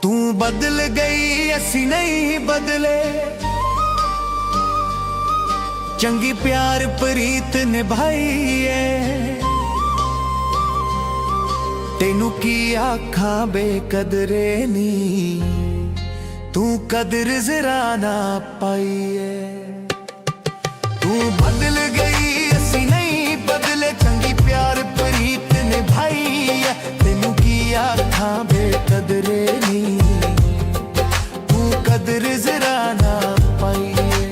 तू बदल गई असी नहीं बदले, चंगी प्यार प्रीत निभाई है। तेनू की आखा बेकदरे नी, तू कदर जरा ना पाई है। तू बदल गई असी नहीं बदले, चंगी प्यार प्रीत निभाई है। तेनू की आखा बेकदरे नी, तू कदर जरा ना पाई है।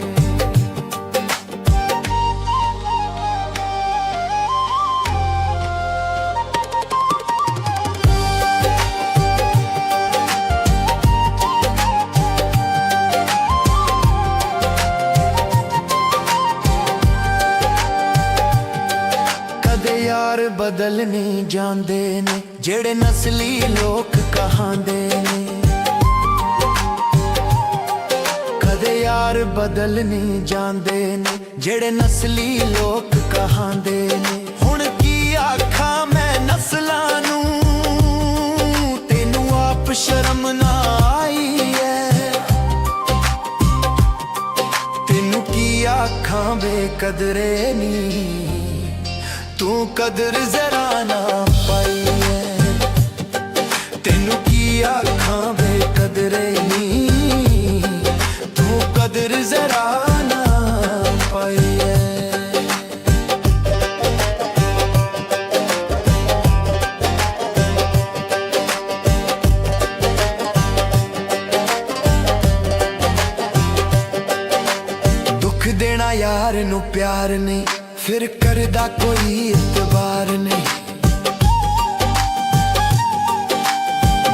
यार बदलने जांदे ने जेड़े नस्ली लोक कहांदे ने, कदे यार बदलने जांदे ने जेड़े नस्ली लोक कहांदे ने। हुण की आखा मैं नस्लां नू, तेनू आप शर्म ना आई है। तेनू की आखा बेकदरे नी, तू कदर जरा ना पाई है। तेनू की आखा बेकदरे नी, तू कदर जरा ना पाई है। दुख देना यार नू प्यार नहीं, फिर करदा कोई इतबार नहीं।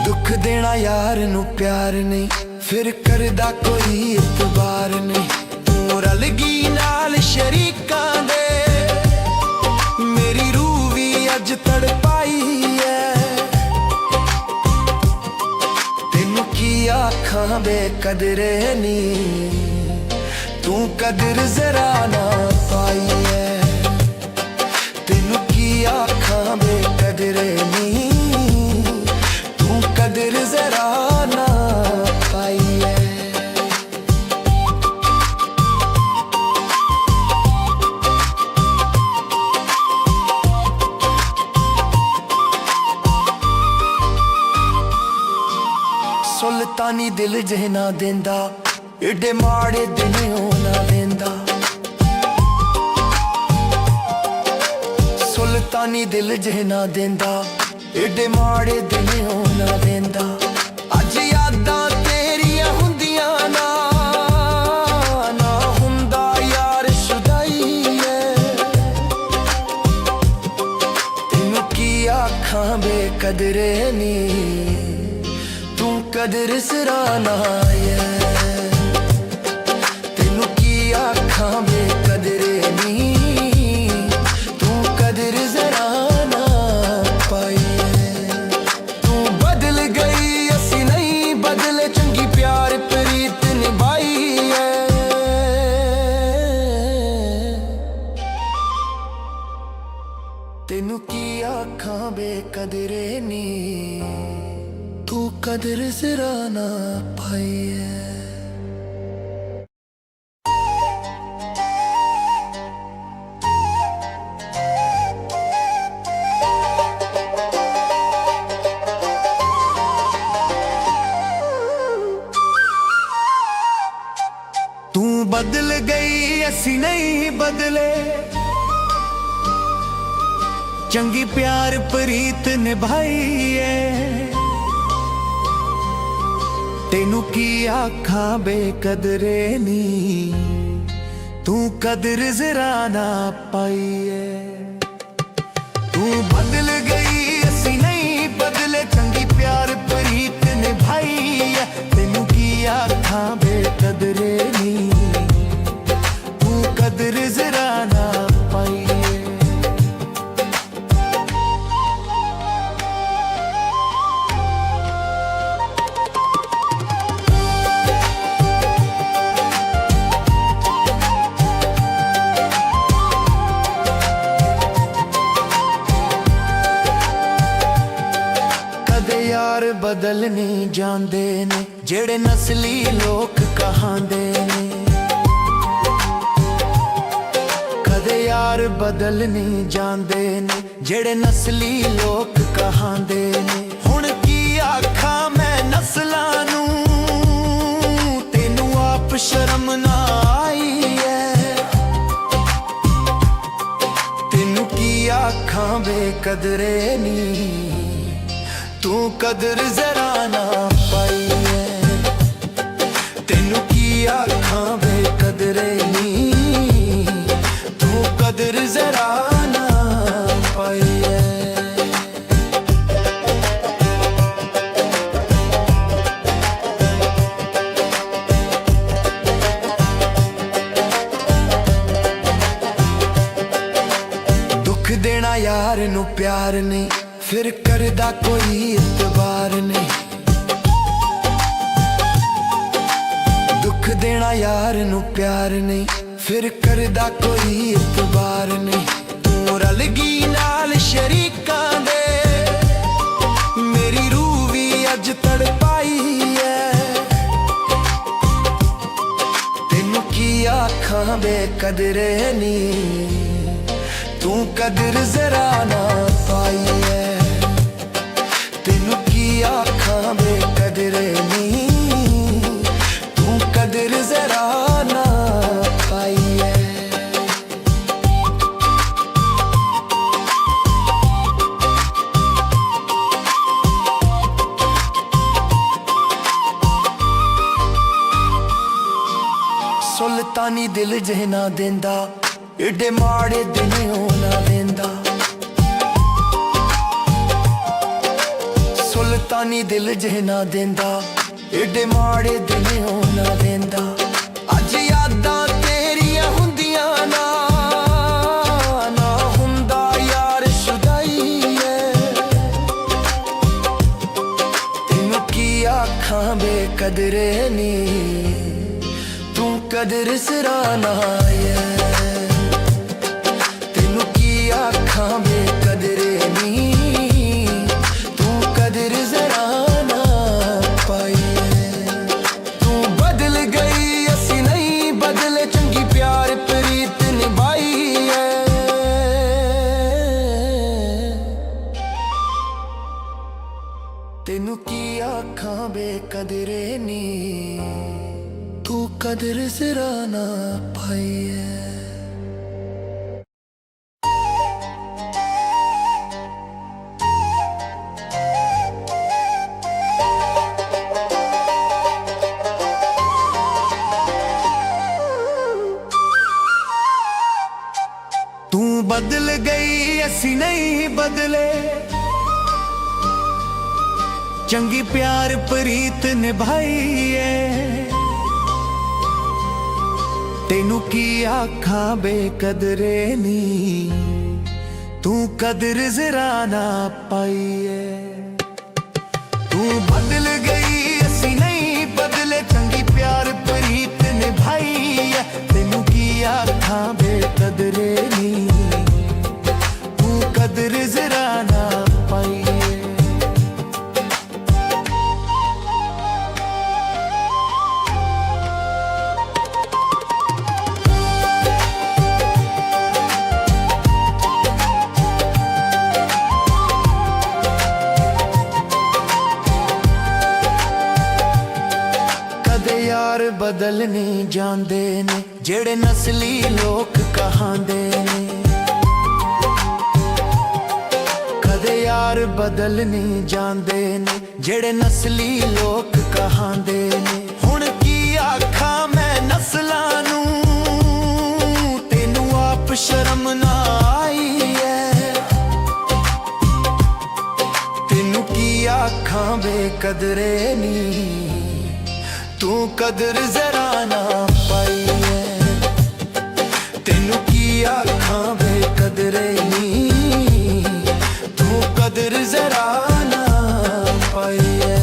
दुख देना यार नू प्यार नहीं, फिर करदा कोई इतबार नहीं। तू रल गई नाल शरीकां दे, मेरी रूह भी अज तड़पाई है। तेनू की आखां बेकदरे नी, तू कदर जरा ना पाई है। आखा बेकदरे नी, तू कदर जरा ना पाई है। सुल्तानी दिल जहना देंदा, एडे माड़े दिन होना देंदा। सुल्तानी दिल जहना देंदा, एडे माड़े दिन होना देंदा। अज यादां तेरियां हुंदियां ना, ना हुंदा यार शुदाई है। तेनू की आखां बेकदरे नी, तू कदर सिरा ना है। तेनू की आखां बेकदरे नी, कदर जरा ना पाई है। तू बदल गई असी नहीं बदले, चंगी प्यार प्रीत निभाई है। तेनू की आखां बेकदरे नी, तू कदर जरा ना पाई है। तू बदल गई असी नहीं बदले, चंगी प्यार प्रीत निभाई है। तेनू की आखा बेकदरे नी, तू कदर जरा ना पाई है। तू बदल गई असी नहीं बदले, चंगी प्यार प्रीत निभाई है। तेनू की आखा बेकदरे नी, तू कदर जरा ना पाई है। नहीं जांदे ने जेड़े नस्ली लोक कहांदे ने। कदे यार बदल नहीं जांदे ने जेड़े नस्ली लोक कहांदे ने। हुण की आखा मैं नस्लां नूं तेनू आप शर्म ना आई है। तेनू की आखा बेकदरे नी तू कदर जरा ना पाई है। तेनू की आखा बेकदरे नी तू कदर जरा ना पाई है। दुख देना यार नू प्यार नहीं फिर करदा कोई इतबार नहीं। दुख देना यार नू प्यार नहीं फिर करदा कोई इतबार नहीं। तू रल गई नाल शरीकां दे मेरी रूह भी अज तड़पाई है। तेनू की आखां बेकदरे नी तू कदर जरा ना पाई है। तेनू की आखां बेकदरे नी तू कदर जरा ना पाई है। सुल्तानी दिल जहना देंदा एडे माड़े दिन होना देंदा। सुल्तानी दिल जहना देंदा एडे माड़े दिन होना देंदा। अज यादां तेरियां हुंदियां ना ना हुंदा यार शुदाई है। तेनू की आखां बेकदरे नी तू कदर सिरा ना है। तेनू की आखां बेकदरे नी तू कदर जरा ना पाई है। तू बदल गई असी नहीं बदले चंगी प्यार प्रीत निभाई है। तेनू की आखां बेकदरे नी तू कदर जरा ना पाई है। तू बदल गई असी नहीं बदले चंगी प्यार प्रीत निभाई है। तेनू की आखां बेकदरे नी तू कदर जरा ना पाई है। तू बदल गई असी नहीं बदले चंगी प्यार प्रीत निभाई है। तेनू की आखां बेकदरे नी तू कदर जरा ना पाई है। यार बदल नहीं जांदे ने जेड़े नस्ली लोक कहांदे ने। कदे यार बदल नहीं जांदे ने जेड़े नस्ली लोक कहांदे ने। हुण की आखा मैं नस्लां नूं तेनू आप शर्म ना आई है। तेनू की आखां बेकदरे नी तू कदर जरा ना पाई है। तेनू की आखां बेकदरे नी तू कदर जरा ना पाई है।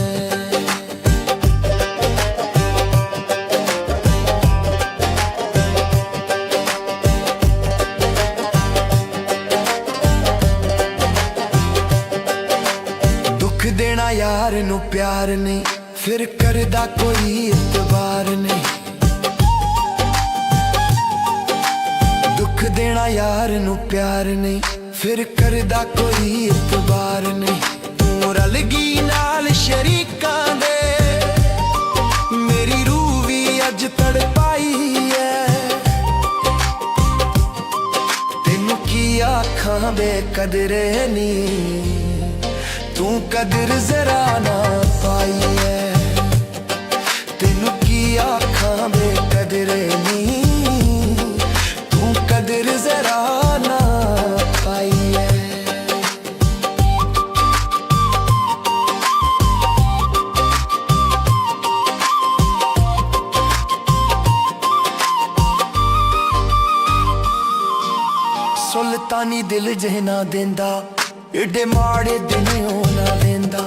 दुख देना यार नू ਨੂੰ ਪਿਆਰ ਨਹੀਂ, ਫਿਰ ਕਰਦਾ ਕੋਈ ਇਤਬਾਰ ਨਹੀਂ। ਦੁੱਖ ਦੇਣਾ ਯਾਰ ਨੂੰ ਪਿਆਰ ਨਹੀਂ, ਫਿਰ ਕਰਦਾ ਕੋਈ ਇਤਬਾਰ ਨਹੀਂ। ਤੂੰ ਰਲ ਗਈ ਨਾਲ ਸ਼ਰੀਕਾਂ ਦੇ, ਮੇਰੀ ਰੂਹ ਵੀ ਅੱਜ ਤੜਪਾਈ ਐ। ਤੈਨੂੰ ਕੀ ਆਖਾਂ ਬੇਕਦਰੇ ਨੀ, ਤੂੰ ਕਦਰ ਜ਼ਰਾ ਨਾ ਪਾਈ ਐ। ਤੈਨੂੰ ਕੀ ਆਖਾਂ ਬੇਕਦਰੇ ਨੀ, ਤੂੰ ਕਦਰ ਜ਼ਰਾ ਨਾ ਪਾਈ ਐ। ਸੁਲਤਾਨੀ ਦਿਲ ਜਿਹਨਾ ਦਿੰਦਾ, ਏਡੇ ਮਾੜੇ ਦਿਨ ਉਹ ਨਾ ਲੈਂਦਾ।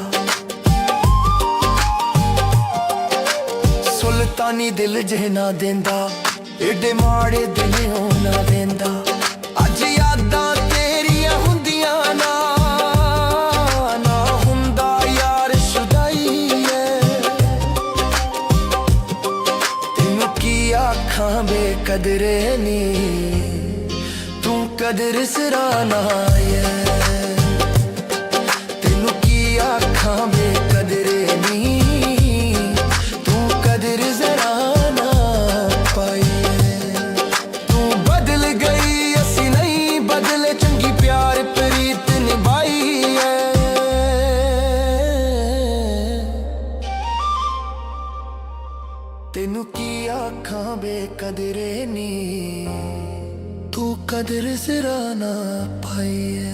ਸੁਲਤਾਨੀ ਦਿਲ ਜਿਹਨਾ ਦਿੰਦਾ, ਏਡੇ ਮਾੜੇ ਦਿਨ ਉਹ ਨਾ ਲੈਂਦਾ। ਅੱਜ ਯਾਦਾਂ ਤੇਰੀਆਂ ਹੁੰਦੀਆਂ ਨਾ, ਨਾ ਹੁੰਦਾ ਯਾਰ ਸ਼ੁਦਾਈ ਐ। ਤੈਨੂੰ ਕੀ ਆਖਾਂ ਬੇਕਦਰੇ ਨੀ, ਤੂੰ ਕਦਰ ਜ਼ਰਾ ਨਾ ਆਇਆ। ਤੈਨੂੰ ਕੀ ਆਖਾਂ ਬੇਕਦਰੇ ਨੀ, ਤੂੰ ਕਦਰ ਜ਼ਰਾ ਨਾ ਪਾਈ। ਤੂੰ ਬਦਲ ਗਈ ਅਸੀਂ ਨਹੀਂ ਬਦਲੇ, ਚੰਗੀ ਪਿਆਰ ਪ੍ਰੀਤ ਨਿਭਾਈ ਐ। ਤੈਨੂੰ ਕੀ ਆਖਾਂ ਬੇਕਦਰੇ ਨੀ, ਤੂੰ ਕਦਰ ਜ਼ਰਾ ਨਾ ਪਾਈ ਐ।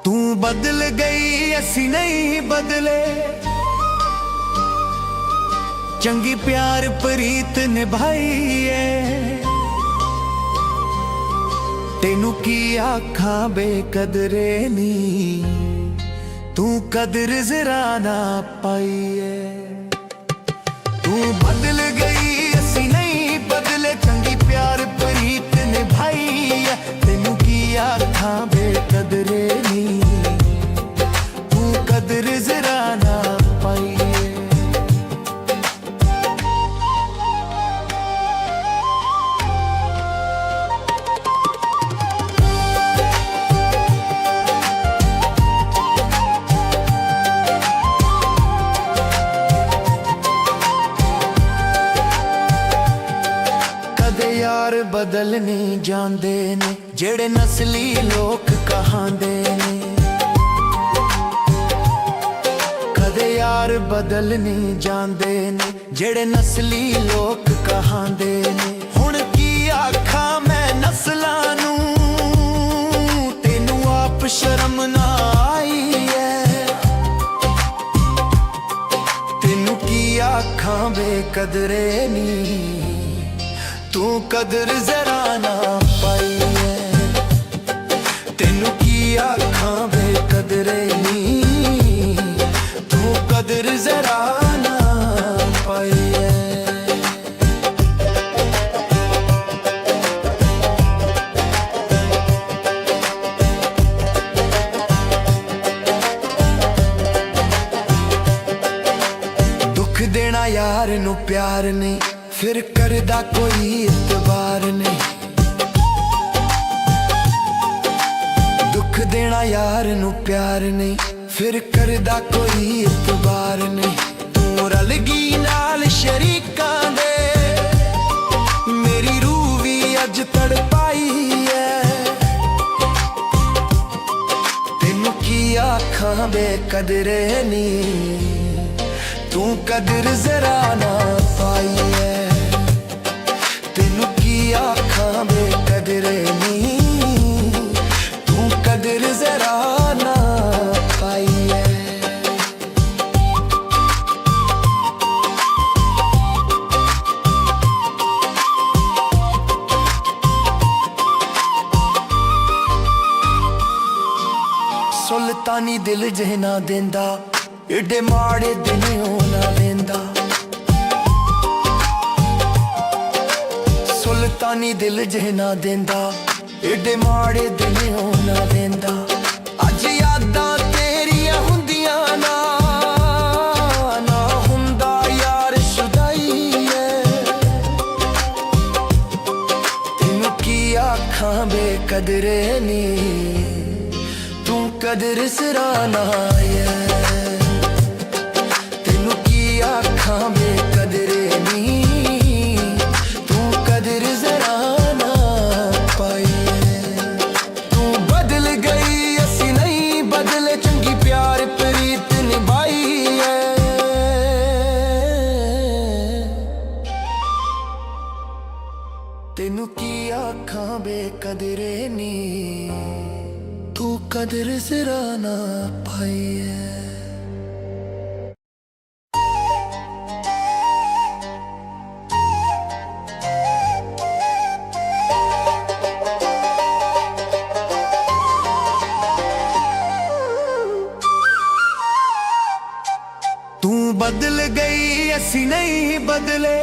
ਤੂੰ ਬਦਲ ਗਈ ਅਸੀਂ ਨਹੀਂ ਬਦਲੇ, ਚੰਗੀ ਪਿਆਰ ਪ੍ਰੀਤ ਨਿਭਾਈ ਐ। ਤੈਨੂੰ ਕੀ ਆਖਾਂ ਬੇਕਦਰੇ ਨੀ, ਤੂੰ ਕਦਰ ਜ਼ਰਾ ਨਾ ਪਾਈ ਐ। ਤੂੰ ਬਦਲ ਗਈ ਅਸੀਂ ਨਹੀਂ ਬਦਲੇ, ਚੰਗੀ ਪਿਆਰ ਪ੍ਰੀਤ ਨਿਭਾਈ ਐ। ਤੈਨੂੰ ਕੀ ਆਖਾਂ ਬੇਕਦਰੇ ਨੀ, ਤੂੰ ਕਦਰ ਜ਼ਰਾ ਨਾ ਪਾਈ ਐ। ਯਾਰ ਬਦਲ ਨਹੀਂ ਜਾਂਦੇ ਨੇ, ਜਿਹੜੇ ਨਸਲੀ ਲੋਕ ਕਹਾਂਦੇ ਨੇ। ਕਦੇ ਯਾਰ ਬਦਲ ਨਹੀਂ ਜਾਂਦੇ ਨੇ, ਜਿਹੜੇ ਨਸਲੀ ਲੋਕ ਕਹਾਂਦੇ ਨੇ। ਹੁਣ ਕੀ ਆਖਾਂ ਮੈਂ ਨਸਲਾਂ ਨੂੰ, ਤੈਨੂੰ ਆਪ ਸ਼ਰਮ ਨਾ ਆਈ ਐ। ਤੈਨੂੰ ਕੀ ਆਖਾਂ ਬੇਕਦਰੇ ਨੀ, ਤੂੰ ਕਦਰ ਜ਼ਰਾ ਨਾ ਪਾਈ ਐ। ਤੈਨੂੰ ਕੀ ਆਖਾਂ ਬੇਕਦਰੇ ਨੀ, ਤੂੰ ਕਦਰ ਜ਼ਰਾ ਨਾ ਪਾਈ ਐ। ਦੁੱਖ ਦੇਣਾ ਯਾਰ ਨੂੰ ਪਿਆਰ ਨਹੀਂ, ਫਿਰ ਕਰਦਾ ਕੋਈ ਇਤਬਾਰ ਨਹੀਂ। ਦੁੱਖ ਦੇਣਾ ਯਾਰ ਨੂੰ ਪਿਆਰ ਨਹੀਂ, ਫਿਰ ਕਰਦਾ ਕੋਈ ਇਤਬਾਰ ਨਹੀਂ। ਤੂੰ ਰਲ ਗਈ ਨਾਲ ਸ਼ਰੀਕਾਂ ਦੇ, ਮੇਰੀ ਰੂਹ ਵੀ ਅੱਜ ਤੜਪਾਈ ਐ। ਤੈਨੂੰ ਕੀ ਆਖਾਂ ਬੇਕਦਰੇ ਨੀ, ਤੂੰ ਕਦਰ ਜ਼ਰਾ ਨਾ ਪਾਈ ਐ। ਤੈਨੂੰ ਕੀ ਆਖਾਂ ਬੇਕਦਰੇ ਨੀ, ਤੂੰ ਕਦਰ ਜ਼ਰਾ ਨਾ ਪਾਈ ਐ। ਸੁਲਤਾਨੀ ਦਿਲ ਜਿਹਨਾ ਦਿੰਦਾ, एडे माड़े दिन ना लेंदा, सुल्तानी दिल जे ना देंदा, एडे माड़े दिन ना लेंदा। अज यादां तेरियां हुंदियां ना, ना हुंदा यार शुदाई है। तेनू की आखां बेकदरे नी, तू कदर सराहना है। तेनू की आखां बेकदरे नी, तू कदर जरा ना पाई है। तू बदल गई असी नहीं बदले, चंगी प्यार प्रीत निभाई है। तेनू की आखां बेकदरे नी, तू कदर जरा ना पाई है। तू बदल गई असी नहीं बदले,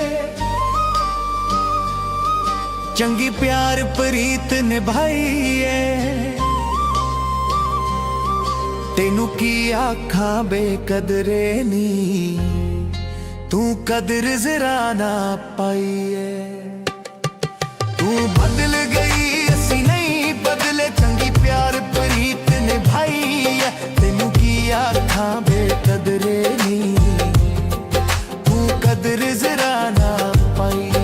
चंगी प्यार प्रीत निभाई है। तेनू की आखां बेकदरे नी, तू कदर जरा ना पाई है। तू बदल गई असी नहीं बदले, चंगी प्यार प्रीत निभाई है। तेनू की आखां बेकदरे नी, तू कदर जरा ना पाई है।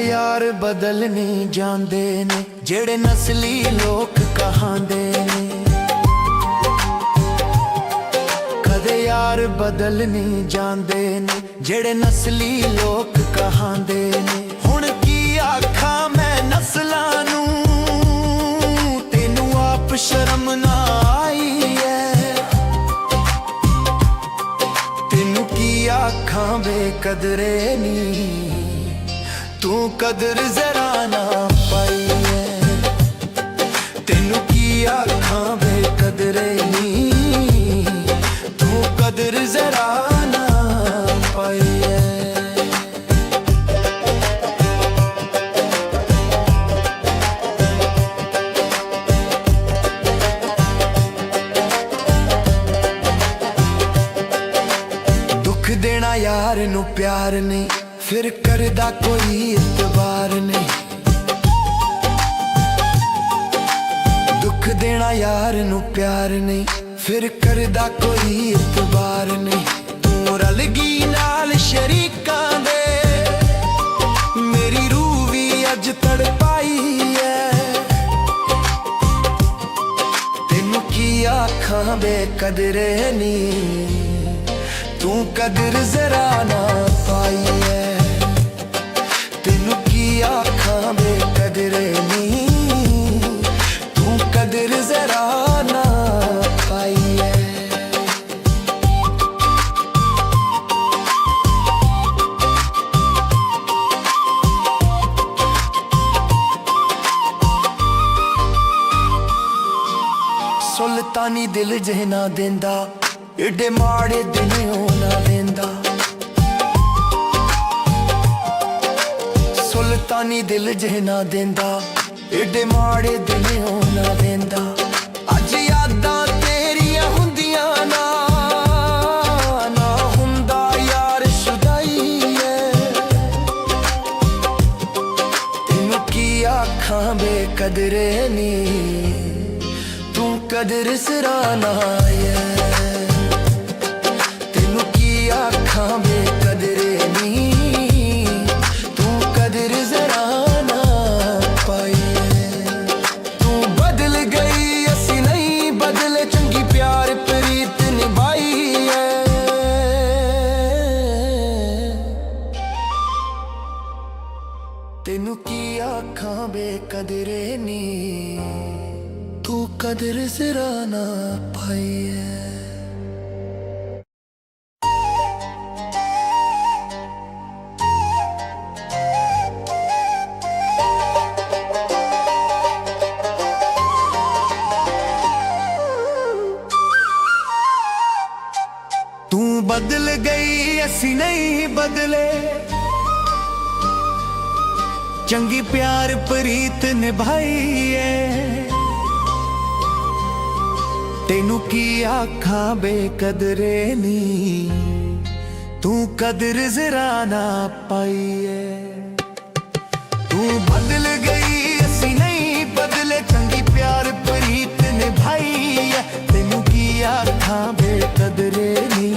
यार बदल नहीं जांदे ने, जेड़े नस्ली लोक कहांदे ने। कदे यार बदल नहीं जांदे ने, जेड़े नस्ली लोक कहांदे ने। हुण की आखां मैं नस्लां नूं, तेनू आप शर्म ना आई है। तेनू की आखां बेकदरे नी, तू कदर जरा ना पाई है। तेनू की आखां बेकदरे नी, तू कदर जरा ना पाई है। दुख देना यार नू प्यार नहीं, फिर करदा कोई इतबार नहीं। दुख देना यार नू प्यार नहीं, फिर करदा कोई इतबार नहीं। तू रल गई नाल शरीकां दे, मेरी रूह भी अज तड़पाई है। तेनू की आखां बेकदरे नी, तू कदर जरा ना पाई है। तेनू की आखां बेकदरे नी, तू कदर जरा ना पाई है। सुल्तानी दिल जे ना देंदा, एडे माड़े दिन ना लेंदा। सुल्तानी दिल जे ना देंदा, एडे माड़े दिन ना लेंदा। अज यादां तेरियां हुंदियां ना, ना हुंदा यार शुदाई है। तेनू की आखां बेकदरे नी, तू कदर सराहना है। तेनू की आखां बेकदरे नी, तू कदर जरा ना पाई है। तू बदल गई असी नहीं बदले, चंगी प्यार प्रीत निभाई है। तेनू की आखां बेकदरे नी, तू कदर जरा ना पाई है। तू बदल गई असी नहीं बदले, चंगी प्यार प्रीत निभाई है। तेनू की आखा बेकदरे नी, तू कदर जरा ना पाई है। तू बदल गई असी नहीं बदले, चंगी प्यार प्रीत निभाई है। तेनू की आखा बेकदरे नी,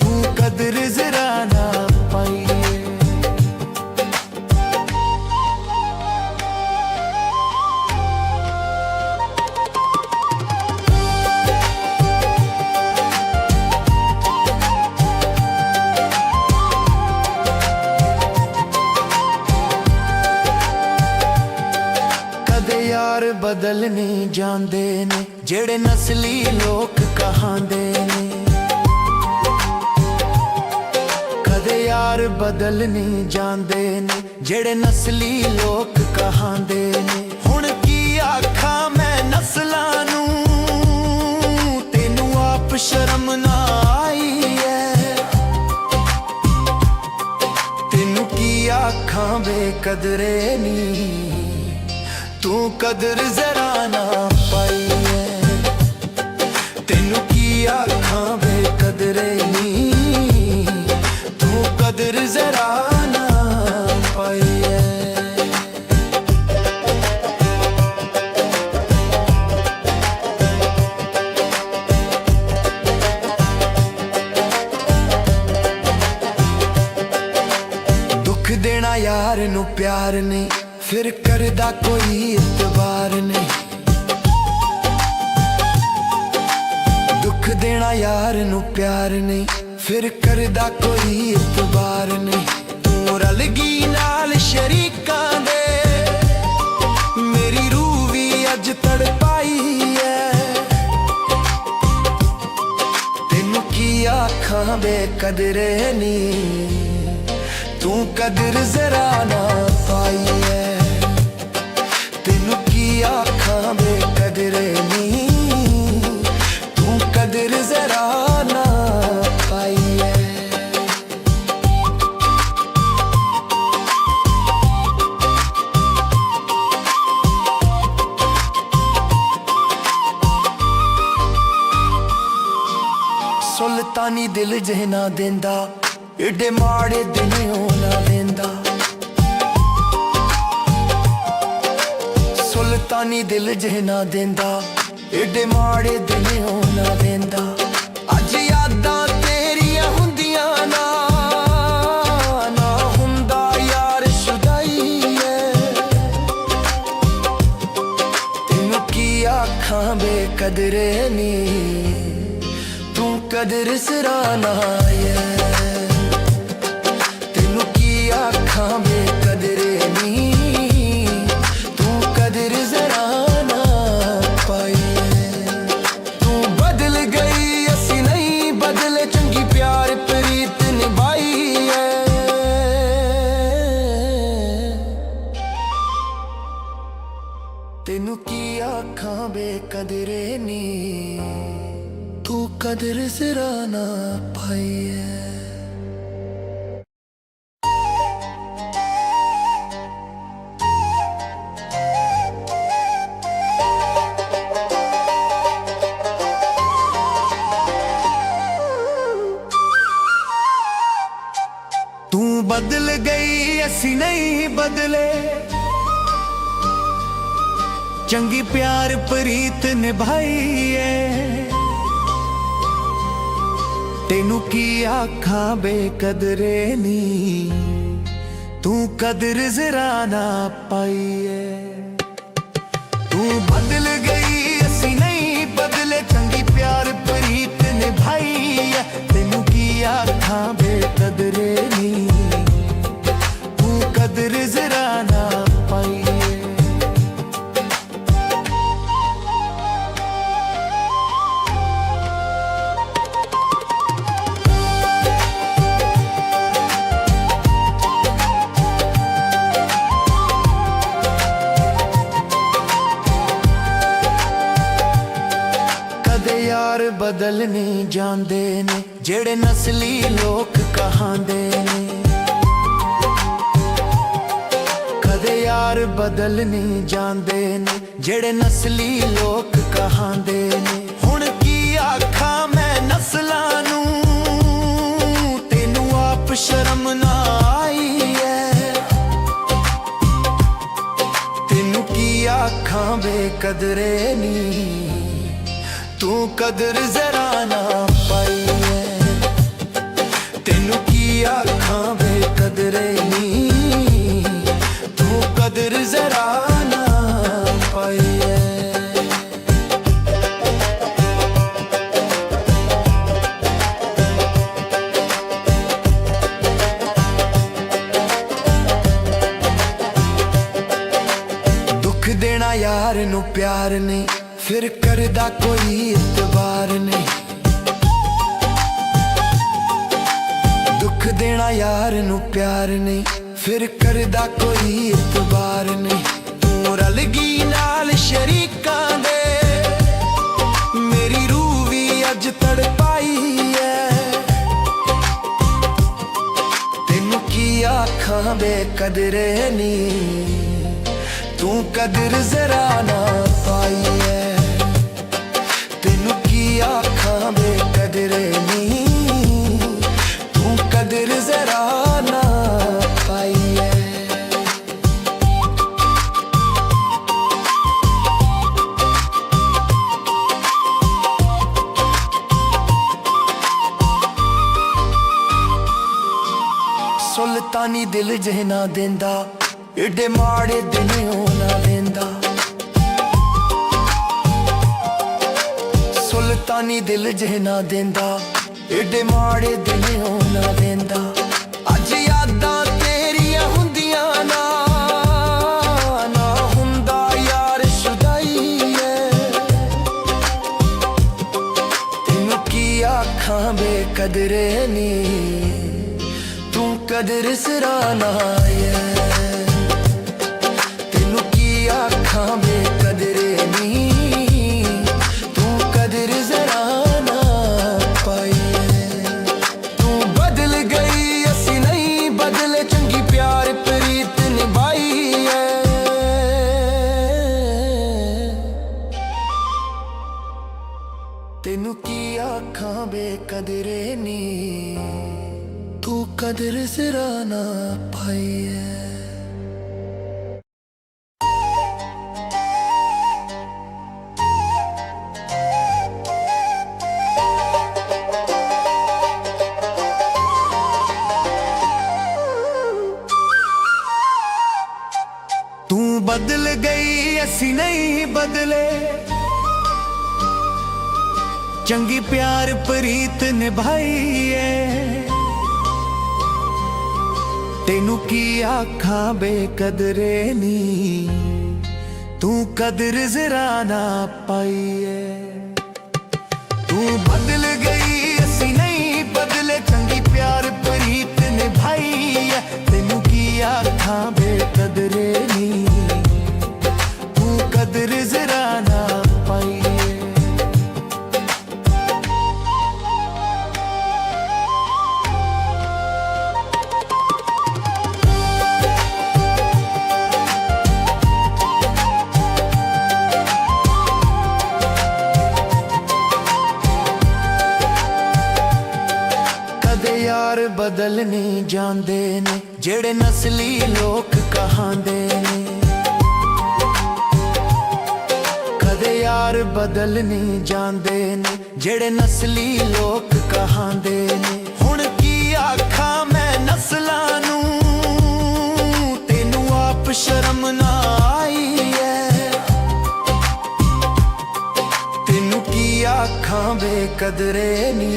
तू कदर जरा ना पाई है। यार बदल नहीं जाते ने जेड़े नस्ली लोग कहांदे ने। कदे यार बदल नहीं जाते ने जेड़े नस्ली लोग कहांदे ने। हुण की आखा मैं नस्लां नू, तेनू आप शर्म ना आई है। तेनू की आखा बेकदरे नी, तू कदर जरा ना पाई है। तेनू की आखा बेकदरे नी, तू कदर जरा ना पाई है। दुख देना यार नू प्यार नहीं, फिर करदा कोई इतबार नहीं। दुख देना यार नू प्यार नहीं, फिर करदा कोई इतबार नहीं। तू रल गई नाल शरीकां दे, मेरी रूह भी अज तड़पाई है। तेनू की आखां बेकदरे नी, तू कदर जरा ना पाई है। आखा बेकदरे नी, तू कदर जरा ना पाई है। सुल्तानी दिल जहना देंदा, एडे माड़े दिन होना देंदा। सुल्तानी दिल जहना देंदा, एडे माड़े दिन होना देंदा। अज यादां तेरियां हुंदियां ना, ना हुंदा यार शुदाई है। तेनू की आखां बेकदरे नी, तू कदर जरा ना है। तेनू की आखां बेकदरे नी, कदर जरा ना पाई है। तू बदल गई असी नहीं बदले, चंगी प्यार प्रीत निभाई है। तेनू की आखां बेकदरे नी, तू कदर जरा ना पाई है। तू बदल गई असी नहीं बदले, चंगी प्यार प्रीत निभाई है। तेनू की आखा बेकदरे नी, तू कदर जरा ना पाई है। तू बदल गई असी नहीं बदले, चंगी प्यार प्रीत निभाई है। तेनू की आखा बेकदरे नी, तू कदर जरा ना पाई है। यार बदल नहीं जांदे ने जेड़े नस्ली लोक कहांदे ने। कदे यार बदल नहीं जांदे ने जेड़े नस्ली लोक कहांदे ने। हुण की आखा मैं नस्लां नूं तेनू आप शर्म ना आई है। तेनू की आखा बेकदरे नी तू कदर जरा ना पाई है। तेनू की आखा बेकदरे नी तू कदर जरा ना पाई है। दुख देना यार नू प्यार नहीं फिर करदा कोई इतबार नहीं। दुख देना यार नू प्यार नहीं फिर करदा कोई इतबार नहीं। तू रल गई नाल शरीकां दे मेरी रूह भी अज तड़पाई है। तेनू की आखां बेकदरे नी तू कदर जरा ना पाई है। तेनू की आखां बेकदरे नी तू कदर जरा ना पाई है। सुल्तानी दिल जहना देंदा एडे माड़े दिन होना लेंदा। सुल्तानी दिल जहना देंदा एडे माड़े दिन होना लेंदा। अज यादां तेरियां हुंदियां ना ना हुंदा यार शुदाई है। तेनू की आखां बेकदरे नी तू कदर सराना है। आखां बेकदरे नी तू कदर जरा ना पाई है। तू बदल गई असी नहीं बदले चंगी प्यार प्रीत निभाई है। तेनू की आखां बेकदरे नी तू कदर जरा ना पाई है। तू बदल गई असी नहीं बदले चंगी प्यार प्रीत निभाई है। तेनू की आखां बेकदरे नी तू कदर जरा ना पाई है। तू बदल गई असी नहीं बदले चंगी प्यार प्रीत निभाई है। तेनू की आखां बेकदरे नी तू कदर जरा ना पाई है। यार बदल नहीं जांदे ने जेड़े नस्ली लोक कहांदे ने। कदे यार बदल नहीं जांदे ने जेड़े नस्ली लोक कहांदे ने। हुण की आखा मैं नस्लां नूं तेनू आप शर्म ना आई है। तेनू की आखां बेकदरे नी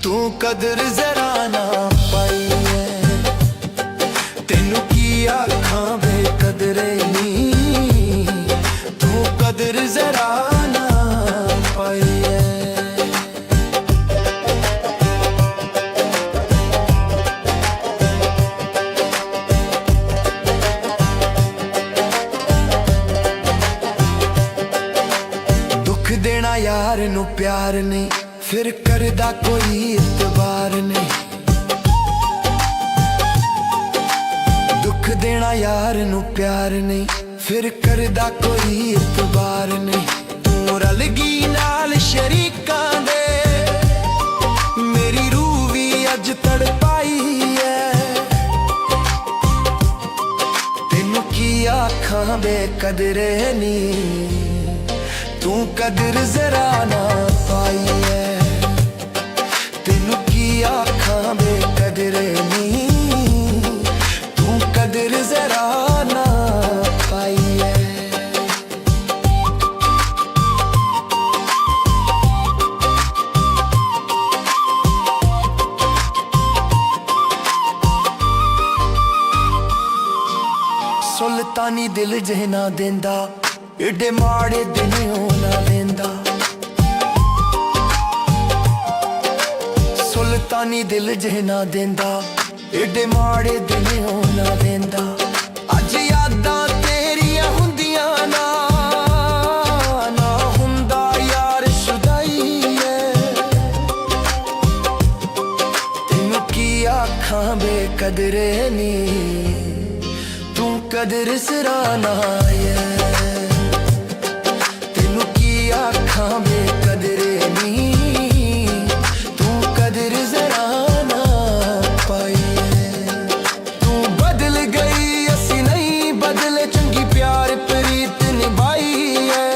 तू कदर जरा ना पाई है। तेनू की आखां बेकदरे नी तू कदर जरा ना पाई है। देना यार नू प्यार नहीं, फिर करदा कोई इतबार नहीं। दुख देना यार नू प्यार नहीं, फिर करदा कोई इतबार नहीं। तू रल गई नाल शरीकां दे, मेरी रूह भी अज तड़पाई है। तेनू की आखां बेकदरे नी, तू कदर जरा ना पाई है। तेनू की आखां बेकदरे नी, तू कदर जरा ना पाई है। सुल्तानी दिल जहना देंदा, एडे माड़े दिन होना लेंदा। सुल्तानी दिल जहना देंदा, एडे माड़े दिन होना लेंदा। अज यादां तेरियां हुंदियां ना, ना हुंदा यार शुदाई है। तेनू की आखां बेकदरे नी, तू कदर सिरा ना है। आखां बेकदरे नी, तू कदर जरा ना पाई है। तू बदल गई असी नहीं बदले, चंगी प्यार प्रीत निभाई है।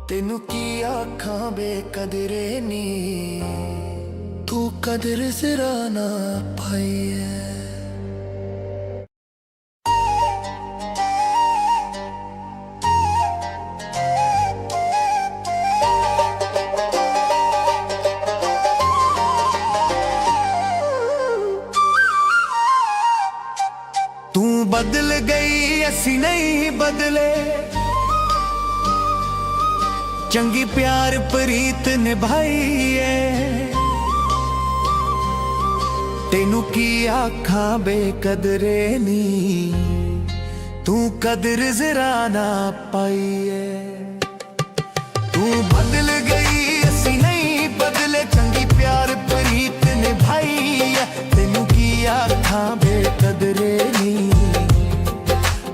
तेनू की आखां बेकदरे नी, तू कदर जरा ना पाई है। तू बदल गई असी नहीं बदले, चंगी प्यार प्रीत निभाई है। तेनू की आखां बेकदरे नी, तू कदर जरा ना पाई है। तू बदल गई असी नहीं बदले, चंगी प्यार प्रीत निभाई है। तेनू की आखां बेकदरे नी,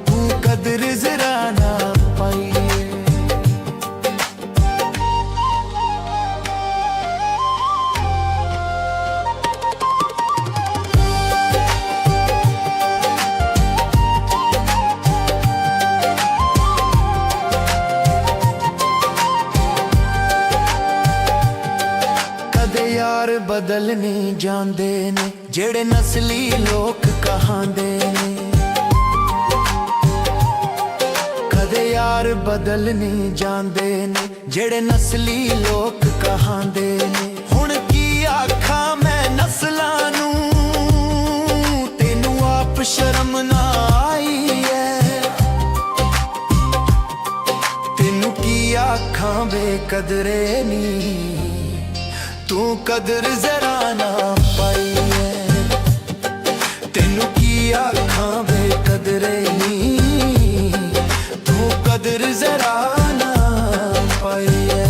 तू कदर जरा ना पाई है। कदे यार बदल नहीं जांदे ने, जेड़े नस्ली लोक कहांदे ने। कदे यार बदल नहीं जांदे ने, जेड़े नस्ली लोक कहांदे ने। हुण की आखां मैं नस्लां नू, तेनू आप शर्म ना आई है। तेनू की आखां बेकदरे नी, तू कदर जरा ना पाई है। तेनू की आखां बेकदरे नी, तू कदर जरा ना पाई है।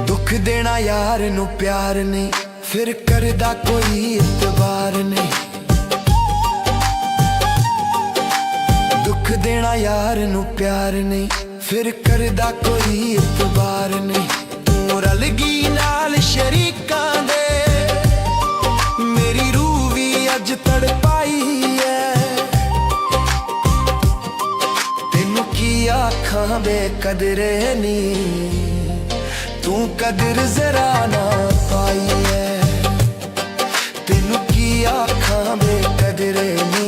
दुख देना यार नू प्यार नहीं, फिर करदा कोई इतबार नहीं। दुख देना यार नू प्यार नहीं, फिर करदा कोई इतबार नहीं। तू रल गई नाल शरीकां दे, मेरी रूह भी अज तड़पाई है। तेनू की आखां बेकदरे नी, तू कदर जरा ना पाई है। तेनू की आखां बेकदरे नी,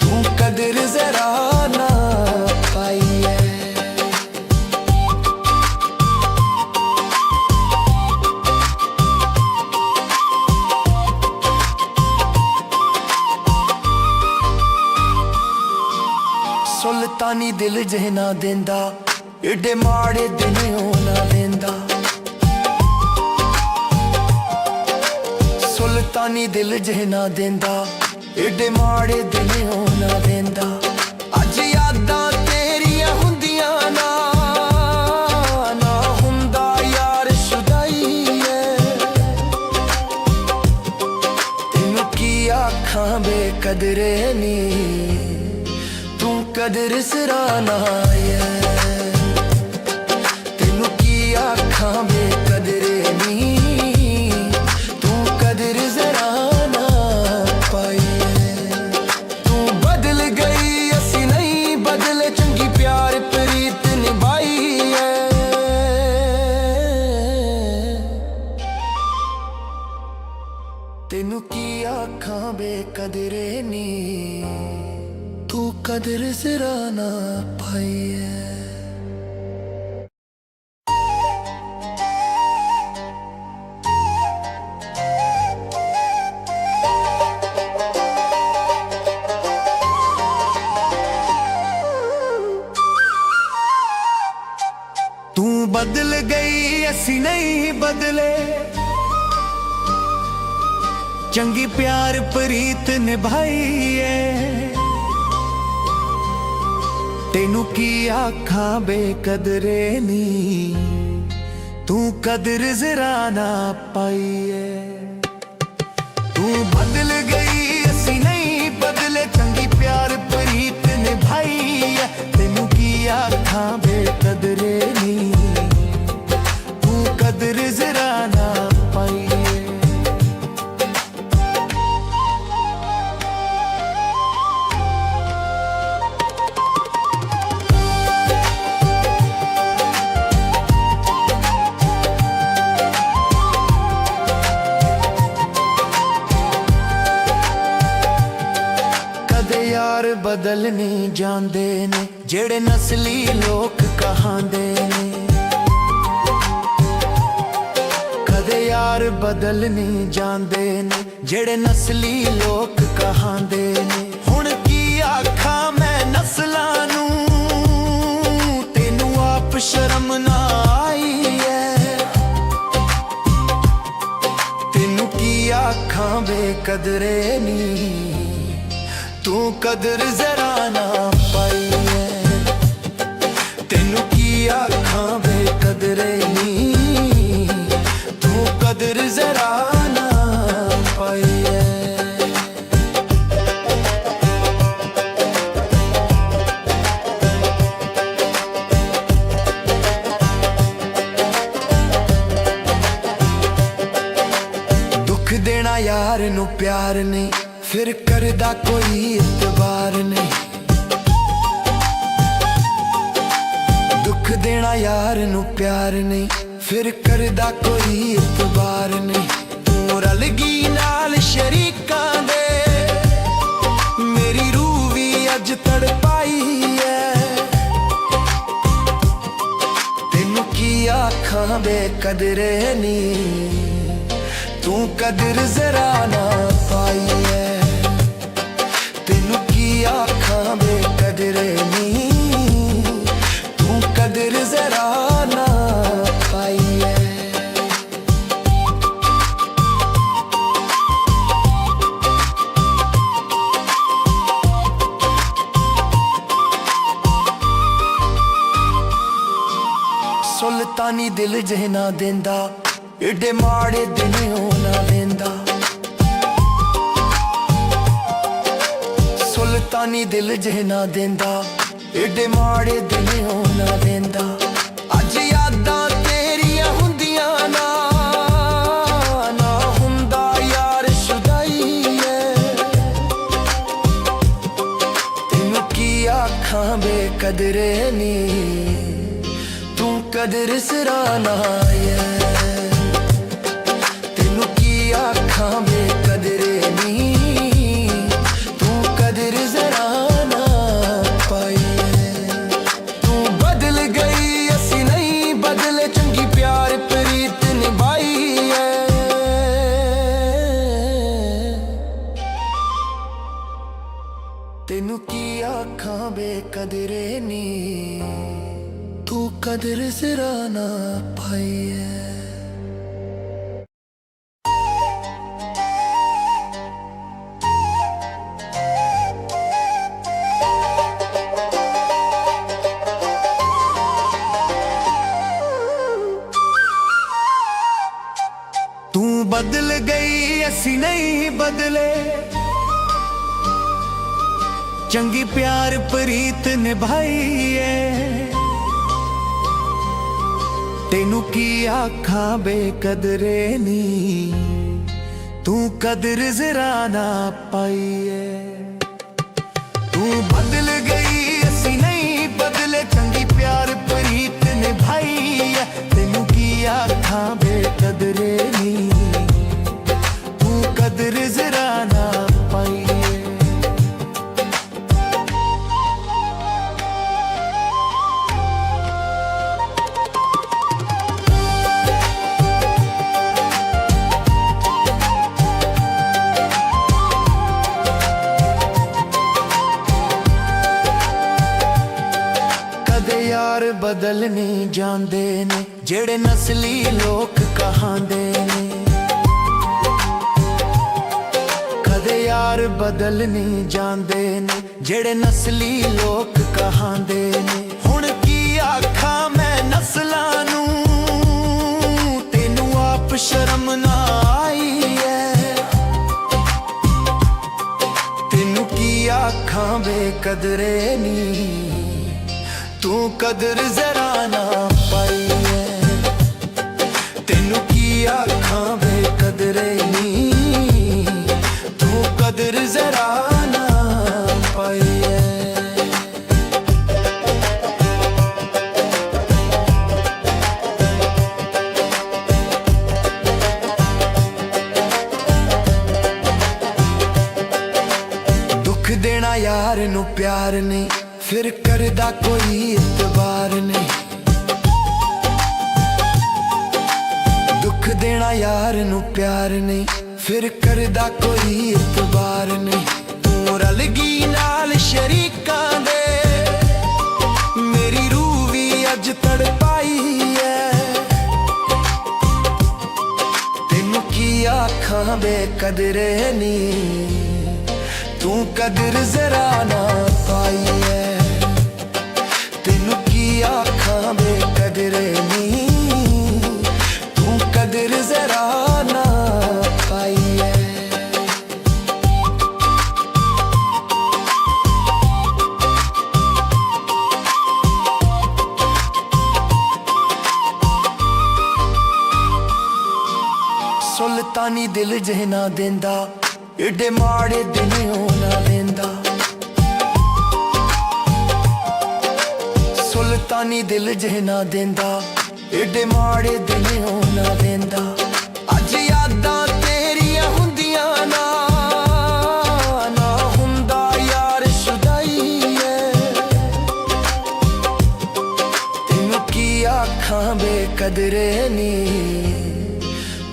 तू कदर जरा ना पाई है। सुल्तानी दिल जे ना देंदा, एडे माड़े दिन ओ ना देंदा। सुल्तानी दिल जे ना देंदा, एडे माड़े दिन ओ ना देंदा। अज यादां तेरियां हुंदियां ना, ना हुंदा यार शुदाई है। तेनू की आखां बेकदरे नी, तू कदर सराहना है। तेनू की आखां बेकदरे नी, तू कदर सराहना पाई है। तू बदल गई असी नहीं बदले, चंगी प्यार प्रीत निभाई है। तेनू की आखां बेकदरे नी, तू कदर जरा ना पाई है। तू बदल गई असी नहीं बदले, चंगी प्यार प्रीत निभाई है। तेनू की आखां बेकदरे नी, तू कदर जरा ना पाई है। तू बदल गई असी नहीं बदले, चंगी प्यार प्रीत निभाई है। तेनू की आखां बेकदरे नी, तू कदर जरा ना पाई है। यार बदल नहीं जांदे ने, जेड़े नस्ली लोक कहांदे ने। कदे यार बदल नहीं जांदे ने, जेड़े नस्ली लोक कहांदे ने। हुण की आखां मैं नस्लां नू, तेनू आप शर्म ना आई है। तेनू की आखां बेकदरे नी, तू कदर जरा ना पाई है। तेनू की आखां बेकदरे नी, तू कदर जरा ना पाई है। दुख देना यार नू प्यार नहीं, फिर करदा कोई इतबार नहीं। दुख देना यार नू प्यार नहीं, फिर करदा कोई इतबार नहीं। तू रल गई नाल शरीकां दे, मेरी रूह भी अज तड़पाई है। तेनू की आखां बेकदरे नी, तू कदर जरा ना पाई है। तेनू की आखां बेकदरे नी, तू कदर जरा ना पाई है। सुल्तानी दिल जे ना देंदा, एडे माड़े दिन ओ ना देंदा। सुल्तानी दिल जे ना देंदा, एडे माड़े दिन ओ ना देंदा। अज यादां तेरियां हुंदियां ना, ना हुंदा यार शुदाई है। तेनू की आखां बेकदरे नी, तू कदर सराहना है। तेनू की आखां बेकदरे नी, तू कदर जरा ना पाई है। तू बदल गई असी नहीं बदले, चंगी प्यार प्रीत निभाई है। तेनू की आखां बेकदरे नी, कदर जरा ना पाई है। तू बदल गई असी नहीं बदले, चंगी प्यार प्रीत निभाई है। तेनू की आखा बेकदरे नी, तू कदर जरा ना पाई है। तू बदल गई असी नहीं बदले, चंगी प्यार प्रीत निभाई है। तेनू की आखा बेकदरे नी, तू कदर जरा ना पाई है। यार बदल नहीं जाते ने जेड़े नस्ली लोग कहांदे ने। कदे यार बदल नहीं जाते ने जेड़े नस्ली लोग कहांदे ने। हुण की आखा मैं नस्लां नूं, तेनू आप शर्म ना आई है। तेनू की आखा बेकदरे नी, तू कदर जरा ना पाई है। तेनू की आखा बेकदरे नी, तू कदर जरा ना पाई है। दुख देना यार नू प्यार नहीं, फिर करदा कोई इतबार नहीं। दुख देना यार नू प्यार नहीं, फिर करदा कोई इतबार नहीं। तू रल गई नाल शरीकां दे, मेरी रूह भी अज तड़पाई है। तेनू की आखां बेकदरे नी, तू कदर जरा ना पाई है। तेनू की आखां बेकदरे नी, तू कदर जरा ना पाई है। सुल्तानी दिल जहना देंदा, एडे माड़े दिन होना लेंदा। सुल्तानी दिल जहना देंदा, एडे माड़े दिन होना लेंदा। अज यादां तेरियां हुंदियां ना, ना हुंदा यार शुदाई है। तेनू की आखां बेकदरे नी,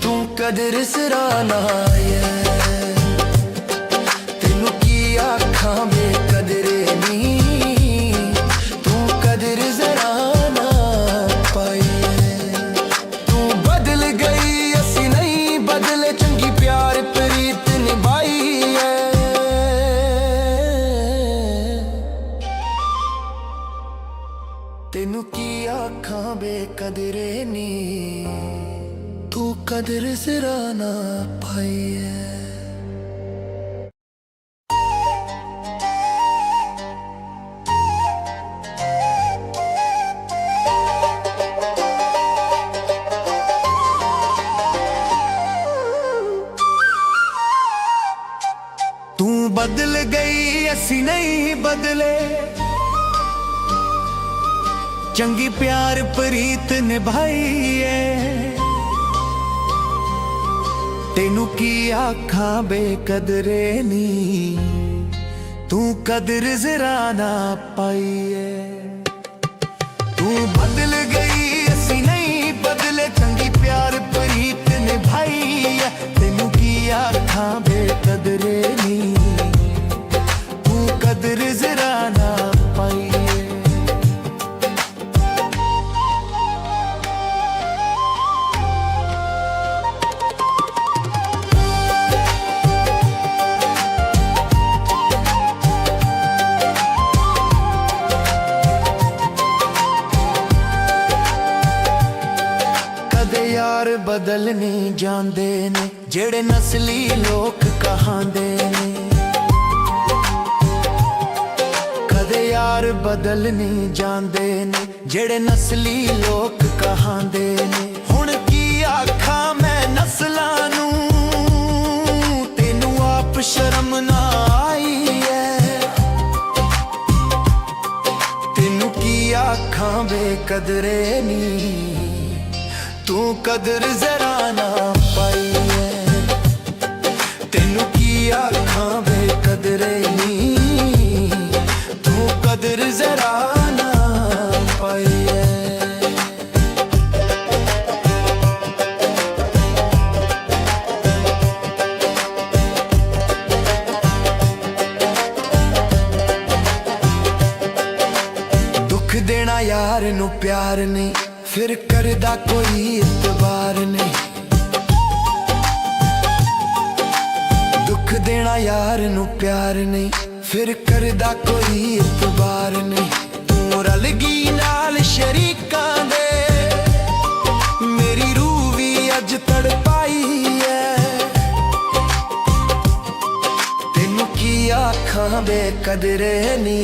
तू कदर जरा ना है। तेनू की आखां बेकदरे नी, तू कदर जरा ना पाई है। तू बदल गई असी नहीं बदले, चंगी प्यार प्रीत निभाई है। तेनू की आखां बेकदरे नी, तू कदर जरा ना पाई है। तू बदल गई असी नहीं बदले, चंगी प्यार प्रीत निभाई है। तेनू की आखा बेकदरे नी, तू कदर जरा ना पाई है। तू बदल गई असी नहीं बदले, चंगी प्यार प्रीत निभाई है। तेनू की आखा बेकदरे नी, तू कदर जरा ना पाई है। ਬਦਲ ਨਹੀਂ ਜਾਂਦੇ ਨੇ ਜਿਹੜੇ ਨਸਲੀ ਲੋਕ ਕਹਾਂਦੇ ਨੇ ਕਦੇ ਯਾਰ ਬਦਲ ਨਹੀਂ ਜਾਂਦੇ ਨੇ ਜਿਹੜੇ ਨਸਲੀ ਲੋਕ ਕਹਾਂਦੇ ਨੇ ਹੁਣ ਕੀ ਆਖਾਂ ਮੈਂ ਨਸਲਾਂ ਨੂੰ ਤੈਨੂੰ ਆਪ ਸ਼ਰਮ ਨਾ ਆਈ ਐ ਤੈਨੂੰ ਕੀ ਆਖਾਂ ਬੇਕਦਰੇ ਨੀ ਤੂੰ ਕਦਰ ਜ਼ਰਾ ਨਾ ਪਾਈ ਐ ਤੈਨੂੰ ਕੀ ਆਖਾਂ ਬੇਕਦਰੇ ਨੀ ਤੂੰ ਕਦਰ ਜ਼ਰਾ ਨਾ ਪਾਈ ਐ ਦੁੱਖ ਦੇਣਾ ਯਾਰ ਨੂੰ ਪਿਆਰ ਨਹੀਂ फिर करदा कोई इतबार नहीं दुख देना यार नू प्यार नहीं फिर करदा कोई इतबार नहीं तू रल गई नाल शरीकां दे मेरी रूह भी अज तड़पाई है तेनू की आखां बेकदरे नी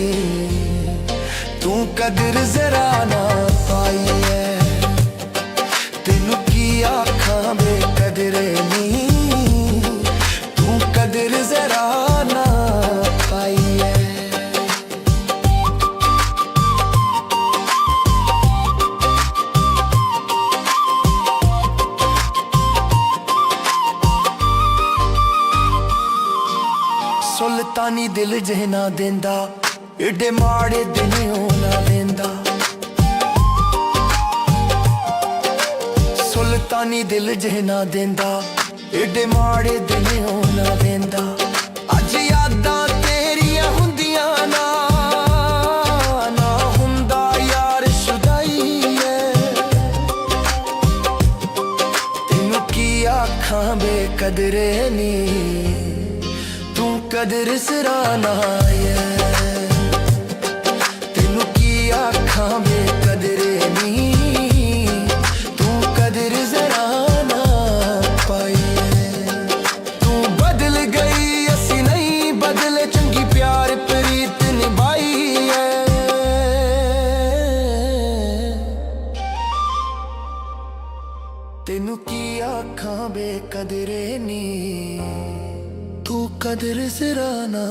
तू कदर जरा ना पाई है आँखां बेकदरे नी तू कदर जरा ना पाई है सुल्तानी दिल जहना देंदा एडे माड़े दिन होना लेंदा सुल्तानी दिल जहना देंदा एडे माड़े दिन होना देंदा अज यादां तेरियां हुंदियां ना ना हुंदा यार शुदाई है तैनू की आखां बेकदरे नी तू कदर सिरा ना है तैनू की आखां बेकदरे नी तेनू की आखां बेकदरे नी तू कदर जरा ना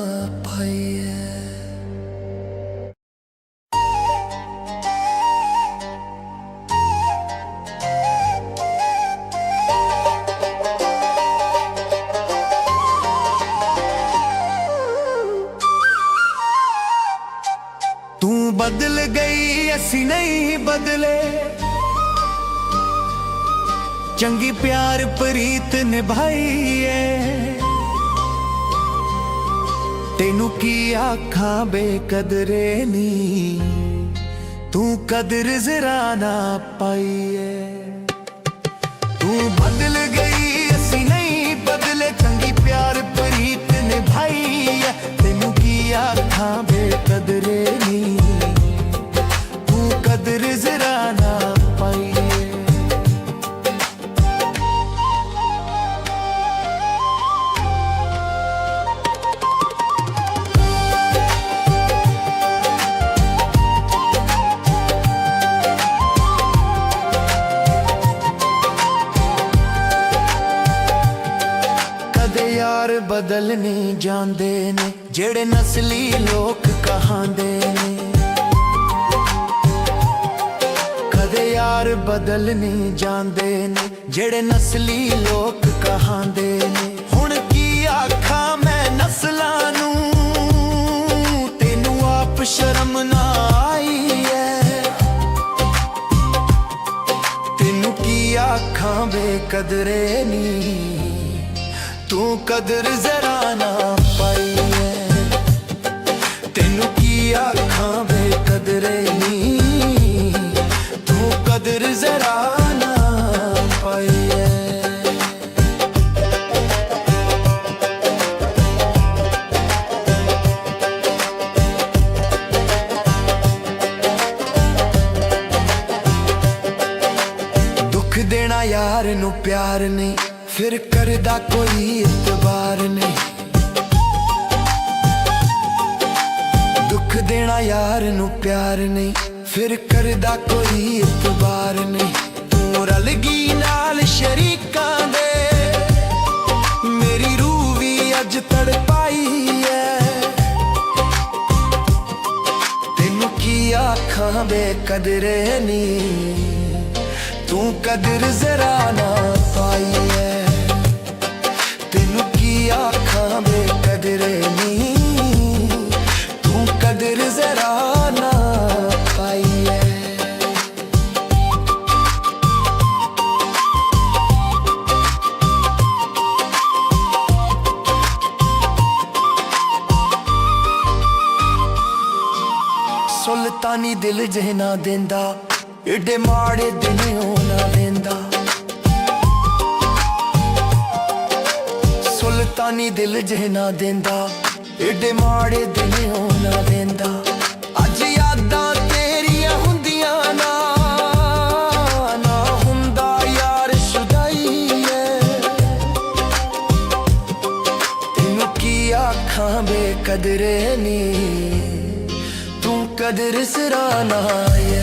पाई है तू बदल गई असी नहीं बदले चंगी प्यार प्रीत निभाई है तेनू की आखां बेकदरे नी तू कदर जरा ना पाई है तू बदल गई असी नहीं बदले चंगी प्यार प्रीत निभाई है तेनू की आखां बेकदरे नी तू कदर जरा ना पाई है यार बदल नहीं जांदे ने जेड़े नस्ली लोक कहांदे ने कदे यार बदल नहीं जांदे ने जेड़े नस्ली लोक कहांदे ने हुण की आखां मैं नस्लां नूं तैनू आप शर्म ना आई है तैनू की आखां बेकदरे नी तू कदर जरा ना पाई है तैनू की आखां बेकदरे नी तू कदर जरा ना पाई है देना यार नू प्यार नहीं, फिर करदा कोई इतबार नहीं। दुख देना यार नू प्यार नहीं, फिर करदा कोई इतबार नहीं। तू रल गई नाल शरीकां दे, मेरी रूह भी अज तड़पाई है। तेनू की आखां बेकदरे नी, तू कदर जरा ना पाई है। तेनू की आखां बेकदरे नी, तू कदर जरा ना पाई है। सुल्तानी दिल जहना देंदा, एडे माड़े दिन होना देंदा। सुल्तानी दिल जहना देंदा, एडे माड़े दिन होना देंदा। अज यादां तेरियां हुंदियां ना, ना हुंदा यार शुदाई है। तेनू की आखां बेकदरे नी, तू कदर सराना है।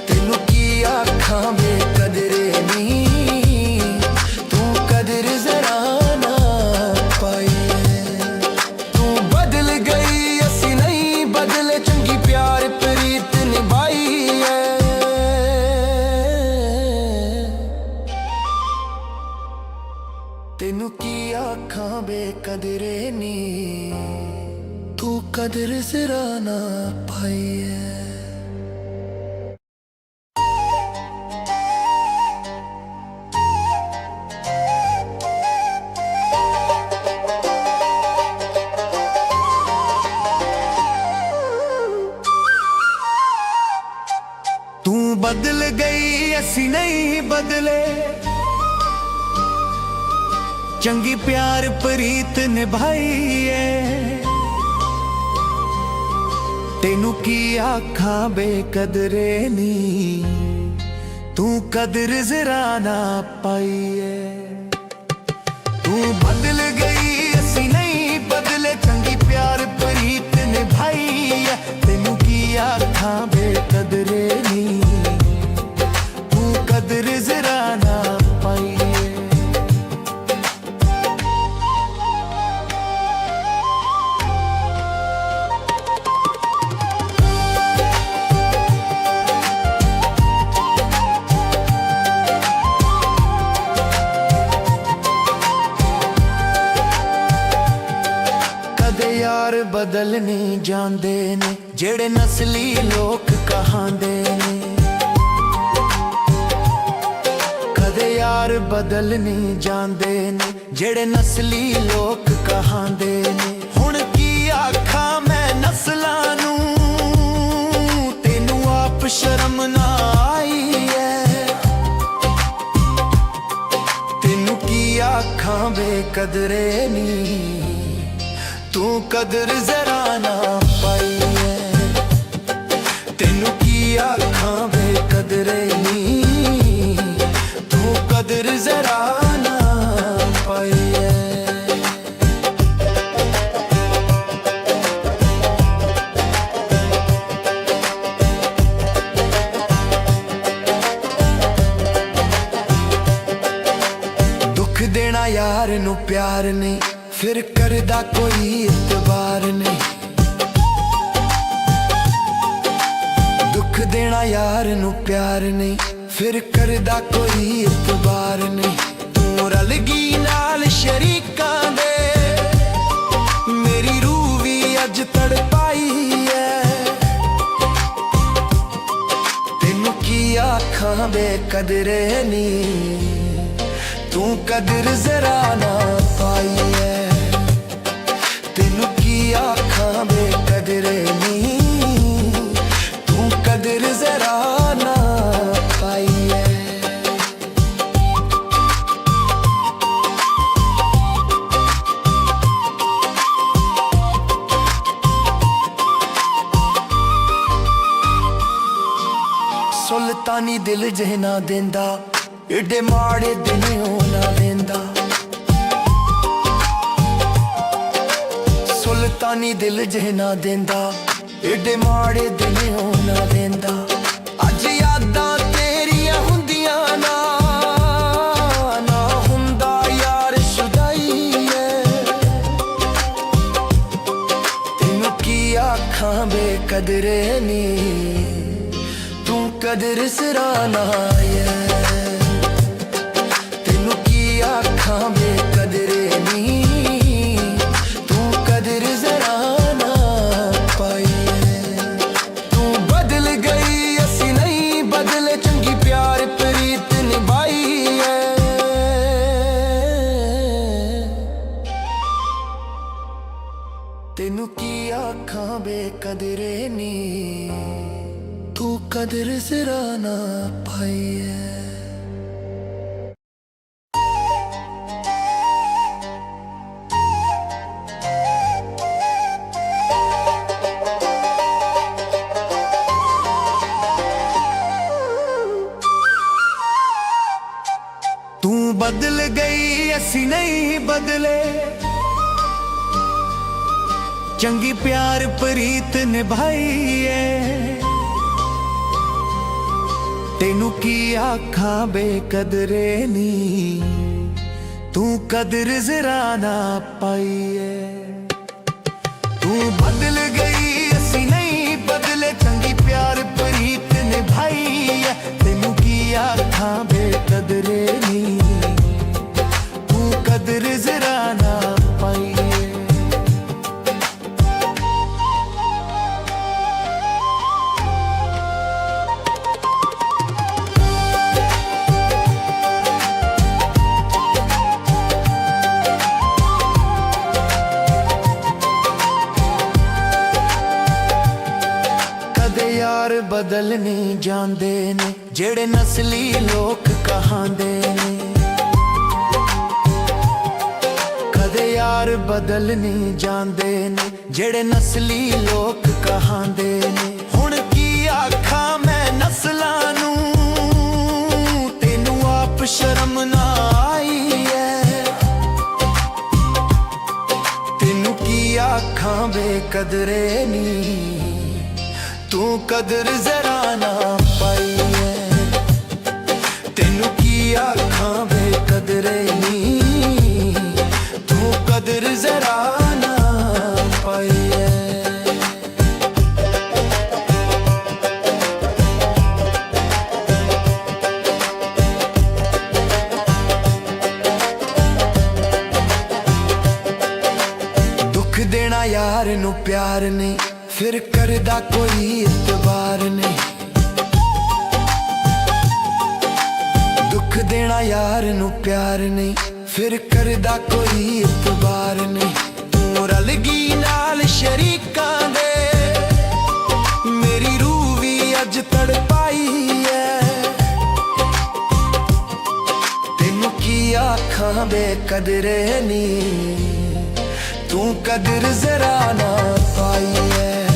तेनू की आखां बेकदरे नी, तू कदर जरा ना पाई है। तू बदल गई असी नहीं बदले, चंगी प्यार प्रीत निभाई है। तेनू की आखां बेकदरे नी, तू कदर जरा ना पाई है। तू बदल गई असी नहीं बदले, चंगी प्यार प्रीत निभाई है। तेनू की आखां बेकदरे नी, तू कदर जरा ना पाई है। तू बदल गई असी नहीं बदले, चंगी प्यार प्रीत निभाई है। तेनू की आखां बेकदरे नी, तू कदर जरा ना पाई है। यार बदल नहीं जांदे ने, जेड़े नस्ली लोक कहांदे ने। कदे यार बदल नहीं जांदे ने, जेड़े नस्ली लोक कहांदे ने। हुण की आखां मैं नस्लां नू, तेनू आप शर्म ना आई है। तेनू की आखां बेकदरे नी, तू कदर जरा ना पाई है। तेनू की आखां बेकदरे नी, तू कदर जरा ना पाई है। दुख देना यार नू प्यार नहीं, फिर करदा कोई इतबार नहीं। दुख देना यार नू प्यार नहीं, फिर करदा कोई इतबार नहीं। तू रल गई नाल शरीकां दे, मेरी रूह भी अज तड़पाई है। तेनू की आखां बेकदरे नी, तू कदर जरा ना पाई है। तेनू की आखां बेकदरे नी, तू कदर जरा ना पाई है। ਸੁਲਤਾਨੀ ਦਿਲ ਜੇ ਨਾ ਦਿੰਦਾ, ਏਡੇ ਮਾੜੇ ਦਿਨ ਉਹ ਨਾ ਦਿੰਦਾ। ਸੁਲਤਾਨੀ ਦਿਲ ਜੇ ਨਾ ਦਿੰਦਾ, ਏਡੇ ਮਾੜੇ ਦਿਨ ਉਹ ਨਾ ਦਿੰਦਾ। ਅੱਜ ਯਾਦਾਂ ਤੇਰੀਆਂ ਹੁੰਦੀਆਂ ਨਾ ਹੁੰਦਾ ਯਾਰ ਸ਼ੁਦਾਈ ਐ। ਤੈਨੂੰ ਕੀ ਆਖਾਂ ਬੇਕਦਰੇ ਨੀ, ਤੂੰ ਕਦਰ ਸਰਾਨਾ ਐ। ਤੈਨੂੰ ਕੀ ਆਖਾਂ ਬੇਕਦਰੇ ਨੀ, ਤੂੰ ਕਦਰ ਜ਼ਰਾ ਨਾ ਪਾਈ ਐ। ਤੂੰ ਬਦਲ ਗਈ ਅਸੀਂ ਨਹੀਂ ਬਦਲੇ, ਚੰਗੀ ਪਿਆਰ ਪ੍ਰੀਤ ਨਿਭਾਈ ਐ। ਤੈਨੂੰ ਕੀ ਆਖਾਂ ਬੇਕਦਰੇ ਨੀ, ਤੂੰ ਕਦਰ ਜ਼ਰਾ ਨਾ ਪਾਈ ਐ। ਤੂੰ ਬਦਲ ਗਈ ਅਸੀਂ ਨਹੀਂ ਬਦਲੇ, ਚੰਗੀ ਪਿਆਰ ਪ੍ਰੀਤ ਨਿਭਾਈ ਏ। ਤੈਨੂੰ ਕੀ ਆਖਾਂ ਬੇਕਦਰੇ ਨੀ, ਤੂੰ ਕਦਰ ਜ਼ਰਾ ਨਾ ਪਾਈ ਏ। ਤੂੰ ਬਦਲ ਗਈ ਅਸੀਂ ਨਹੀਂ ਬਦਲੇ, ਚੰਗੀ ਪਿਆਰ ਪ੍ਰੀਤ ਨਿਭਾਈ ਏ। ਤੈਨੂੰ ਕੀ ਆਖਾਂ ਬੇਕਦਰੇ ਨੀ, ਤੂੰ ਕਦਰ ਜ਼ਰਾ ਨਾ ਪਾਈ ਏ। ਯਾਰ ਬਦਲ ਨਹੀਂ ਜਾਂਦੇ ਨੇ, ਜਿਹੜੇ ਨਸਲੀ ਲੋਕ ਕਹਾਂਦੇ ਨੇ। ਕਦੇ ਯਾਰ ਬਦਲ ਨਹੀਂ ਜਾਂਦੇ ਨੇ, ਜਿਹੜੇ ਨਸਲੀ ਲੋਕ ਕਹਾਂਦੇ ਨੇ। ਹੁਣ ਕੀ ਆਖਾਂ ਮੈਂ ਨਸਲਾਂ ਨੂੰ, ਤੈਨੂੰ ਆਪ ਸ਼ਰਮ ਨਾ ਆਈ ਐ। ਤੈਨੂੰ ਕੀ ਆਖਾਂ ਬੇਕਦਰੇ ਨੀ, ਤੂੰ ਕਦਰ ਜ਼ਰਾ ਨਾ ਪਾਈ ਐ। ਤੈਨੂੰ ਕੀ ਆਖਾਂ ਬੇਕਦਰੇ ਨੀ, ਤੂੰ ਕਦਰ ਜ਼ਰਾ ਨਾ ਪਾਈ ਐ। ਦੁੱਖ ਦੇਣਾ ਯਾਰ ਨੂੰ ਪਿਆਰ ਨਹੀਂ, ਫਿਰ ਕਰਦਾ ਕੋਈ ਇਤਬਾਰ ਨਹੀਂ। ਦੁੱਖ ਦੇਣਾ ਯਾਰ ਨੂੰ ਪਿਆਰ ਨਹੀਂ, ਫਿਰ ਕਰਦਾ ਕੋਈ ਇਤਬਾਰ ਨਹੀਂ। ਤੂੰ ਰਲ ਗਈ ਨਾਲ ਸ਼ਰੀਕਾਂ ਦੇ, ਮੇਰੀ ਰੂਹ ਵੀ ਅੱਜ ਤੜਪਾਈ ਐ। ਤੈਨੂੰ ਕੀ ਆਖਾਂ ਬੇਕਦਰੇ ਨੀ, ਤੂੰ ਕਦਰ ਜ਼ਰਾ ਨਾ ਪਾਈ ਐ।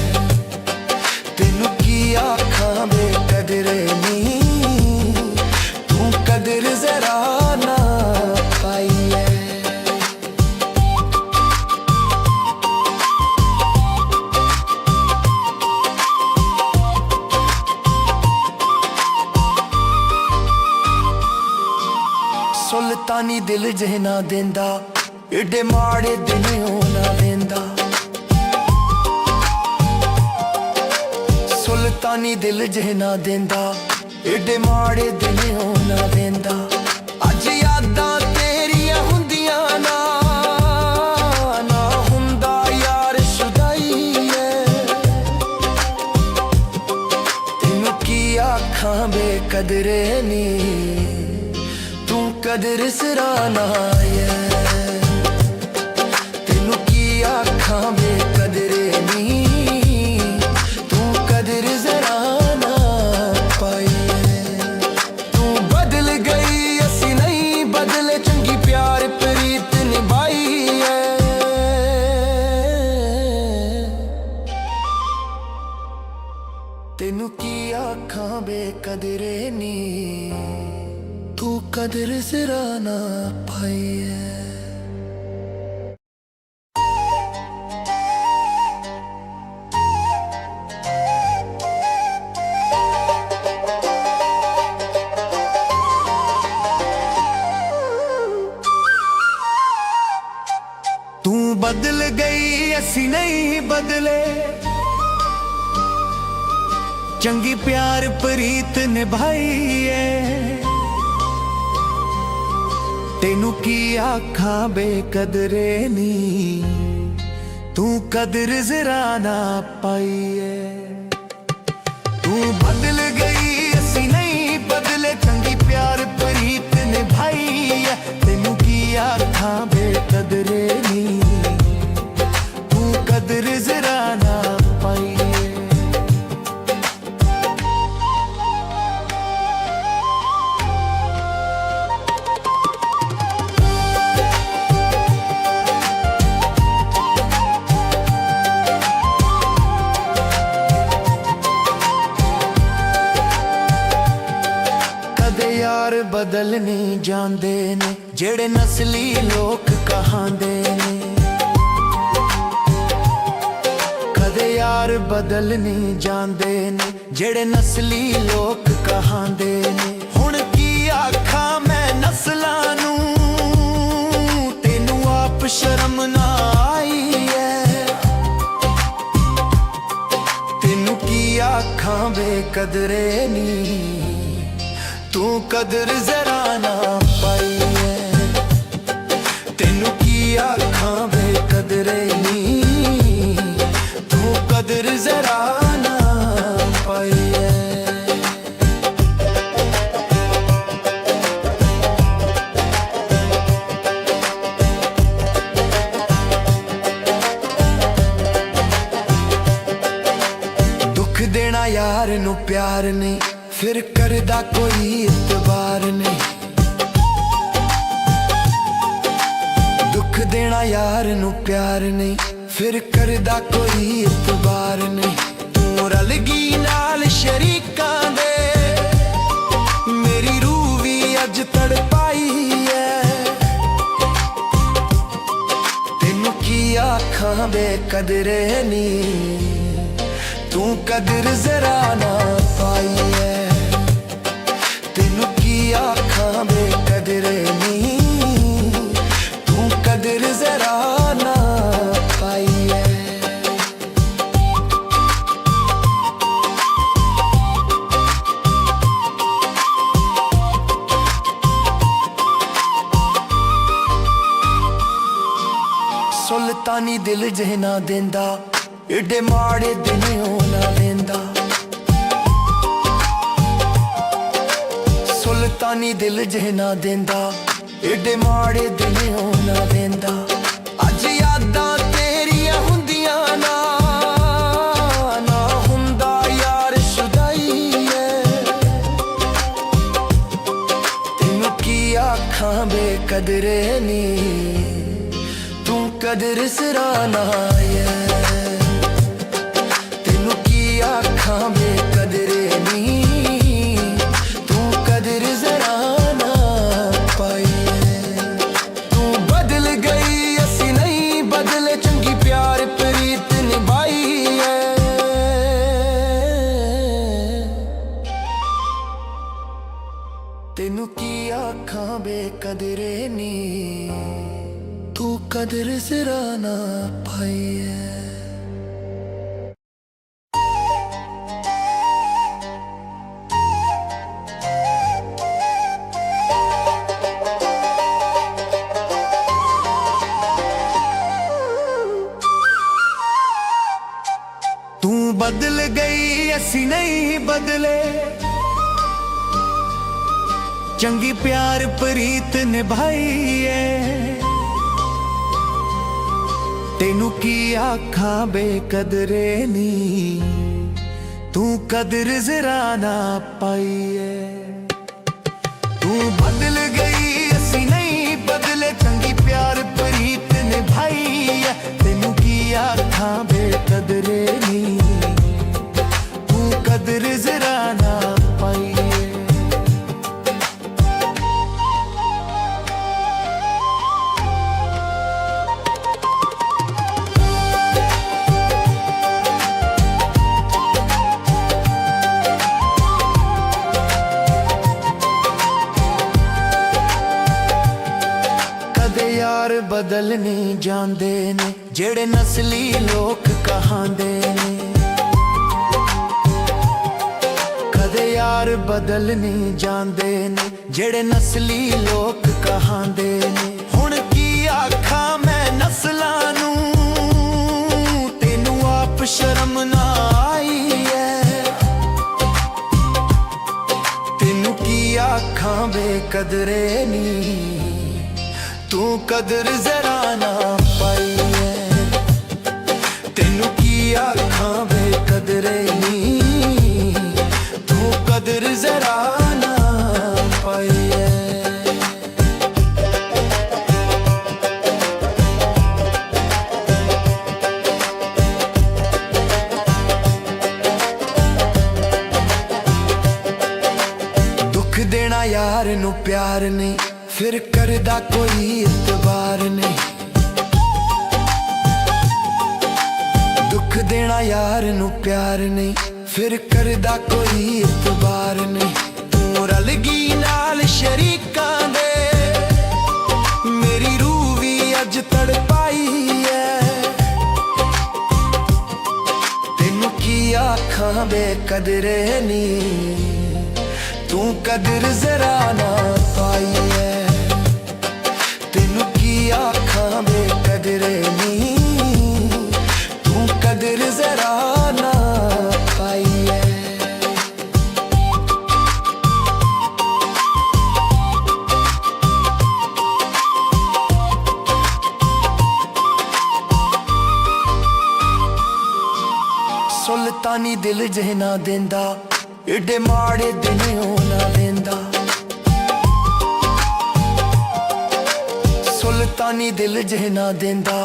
ਤੈਨੂੰ ਕੀ ਆਖਾਂ ਬੇਕਦਰੇ ਨੀ, ਤੂੰ ਕਦਰ ਜ਼ਰਾ ਨਾ ਪਾਈ ਐ। ਸੁਲਤਾਨੀ ਦਿਲ ਜੇ ਨਾ ਦਿੰਦਾ, ਏਡੇ ਮਾੜੇ ਦਿਨ ਉਹ ਨਾ ਦਿੰਦਾ। ਸੁਲਤਾਨੀ ਦਿਲ ਜੇ ਨਾ ਦਿੰਦਾ, ਏਡੇ ਮਾੜੇ ਦਿਨ ਉਹ ਨਾ ਦਿੰਦਾ। ਅੱਜ ਯਾਦਾਂ ਤੇਰੀਆਂ ਹੁੰਦੀਆਂ ਨਾ ਹੁੰਦਾ ਯਾਰ ਸ਼ੁਦਾਈ ਐ। ਤੈਨੂੰ ਕੀ ਆਖਾਂ ਬੇਕਦਰੇ ਨੀ, ਤੂੰ ਕਦਰ ਸਰਾਨਾ ਐ। ਤੈਨੂੰ ਕੀ ਆਖਾਂ ਬੇਕਦਰੇ ਨੀ, ਤੂੰ ਕਦਰ ਜ਼ਰਾ ਨਾ ਪਾਈ ਐ। ਤੂੰ ਬਦਲ ਗਈ ਅਸੀਂ ਨਹੀਂ ਬਦਲੇ, ਚੰਗੀ ਪਿਆਰ ਪ੍ਰੀਤ ਨਿਭਾਈ ਐ। ਤੈਨੂੰ की आँखां बेकदरे नी, तू कदर जरा ना पाई है। तू बदल गई असी नहीं बदले, चंगी प्यार प्रीत निभाई है। तेनू की आँखां बेकदरे नी, तू कदर जरा ना पाई है। तू बदल गई असी नहीं बदले, चंगी प्यार प्रीत निभाई है। तेनू की आँखां बेकदरे नी, तू कदर जरा ना पाई है। यार बदल नहीं जाते ने, जेड़े नस्ली लोग कहांदे ने। कदे यार बदल नहीं जाते ने, जेड़े नस्ली लोग कहांदे ने। हुण की आखा मैं नस्लां नूं, तेनू आप शर्म ना आई है। तेनू की आखा बेकदरे नी, तू कदर जरा ना पाई है। तेनू की आँखां बेकदरे नी, तू कदर जरा ना पाई है। दुख देना यार नू प्यार नहीं, फिर करदा कोई इतबार नहीं। दुख देना यार नू प्यार नहीं, फिर करदा कोई इतबार नहीं। तू रल गई नाल शरीकां दे, मेरी रूह भी अज तड़पाई है। तेनू की आँखां बेकदरे नी, तू कदर जरा ना पाई है। आँखां बेकदरे नी, तू कदर जरा ना पाई है। सुल्तानी दिल जहना देंदा, एडे माड़े दिन होना लेंदा। सुल्तानी दिल जहना देंदा, एडे माड़े दिन होना देंदा। अज यादां तेरियां हुंदियां ना, ना हुंदा यार शुदाई है। तेनू की आँखां बेकदरे नी, तू कदर जरा ना है। तेनू की आँखां बेकदरे नी, तेनू की आँखां बेकदरे नी, तू कदर जरा ना पाई है। तू बदल गई असी नहीं बदले, चंगी प्यार प्रीत निभाई है। तेनू की आँखां बेकदरे नी, तू कदर जरा ना पाई है। तू बदल गई असी नहीं बदले, चंगी प्यार प्रीत निभाई है। तेनू की आँखां बेकदरे नी, तू कदर कदर जरा ना पाइए। यार बदल नहीं जांदे ने जेड़े नस्ली लोक कहांदे ने। कदे यार बदल नहीं जांदे ने जेड़े नस्ली लोक कहांदे ने। हुण की आखा मैं नस्लां नूं तेनू आप शर्म ना आई है। तेनू की आखा बेकदरे नी तू कदर जरा ना पाई है। तेनू की आखां बेकदरे नी तू कदर जरा ना पाई है। दुख देना यार नू प्यार नहीं फिर करदा कोई इतबार नहीं। दुख देना यार नू प्यार नहीं फिर करदा कोई इतबार नहीं। तू रल गई नाल शरीकां दे मेरी रूह भी अज तड़पाई है। तेनू की आखां बेकदरे नी तू कदर जरा ना पाई है। आखां बेकदरे नी तू कदर जरा ना पाई है। सुल्तानी दिल जहना देंदा एडे माड़े दिन होना देंदा। सुल्तानी दिल जहना देंदा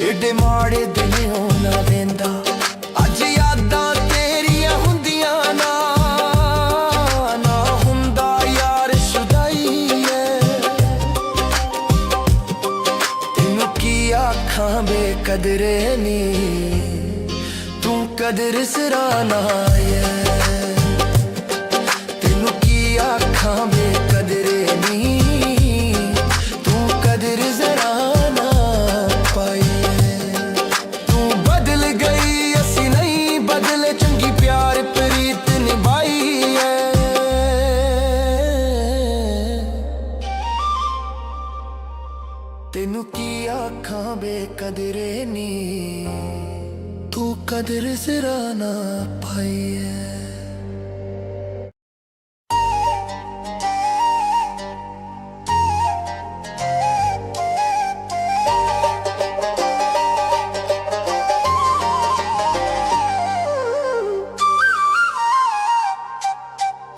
एडे माड़े दिन होना देंदा। अज यादां तेरियां हुंदियां ना ना हुंदा यार शुदाई है। तेनू की आखां बेकदरे नी तू कदर सिरा ना है। तेनू की आखां बेकदरे नी तेनू की आखां बेकदरे नी तू कदर सिरा ना पाई है।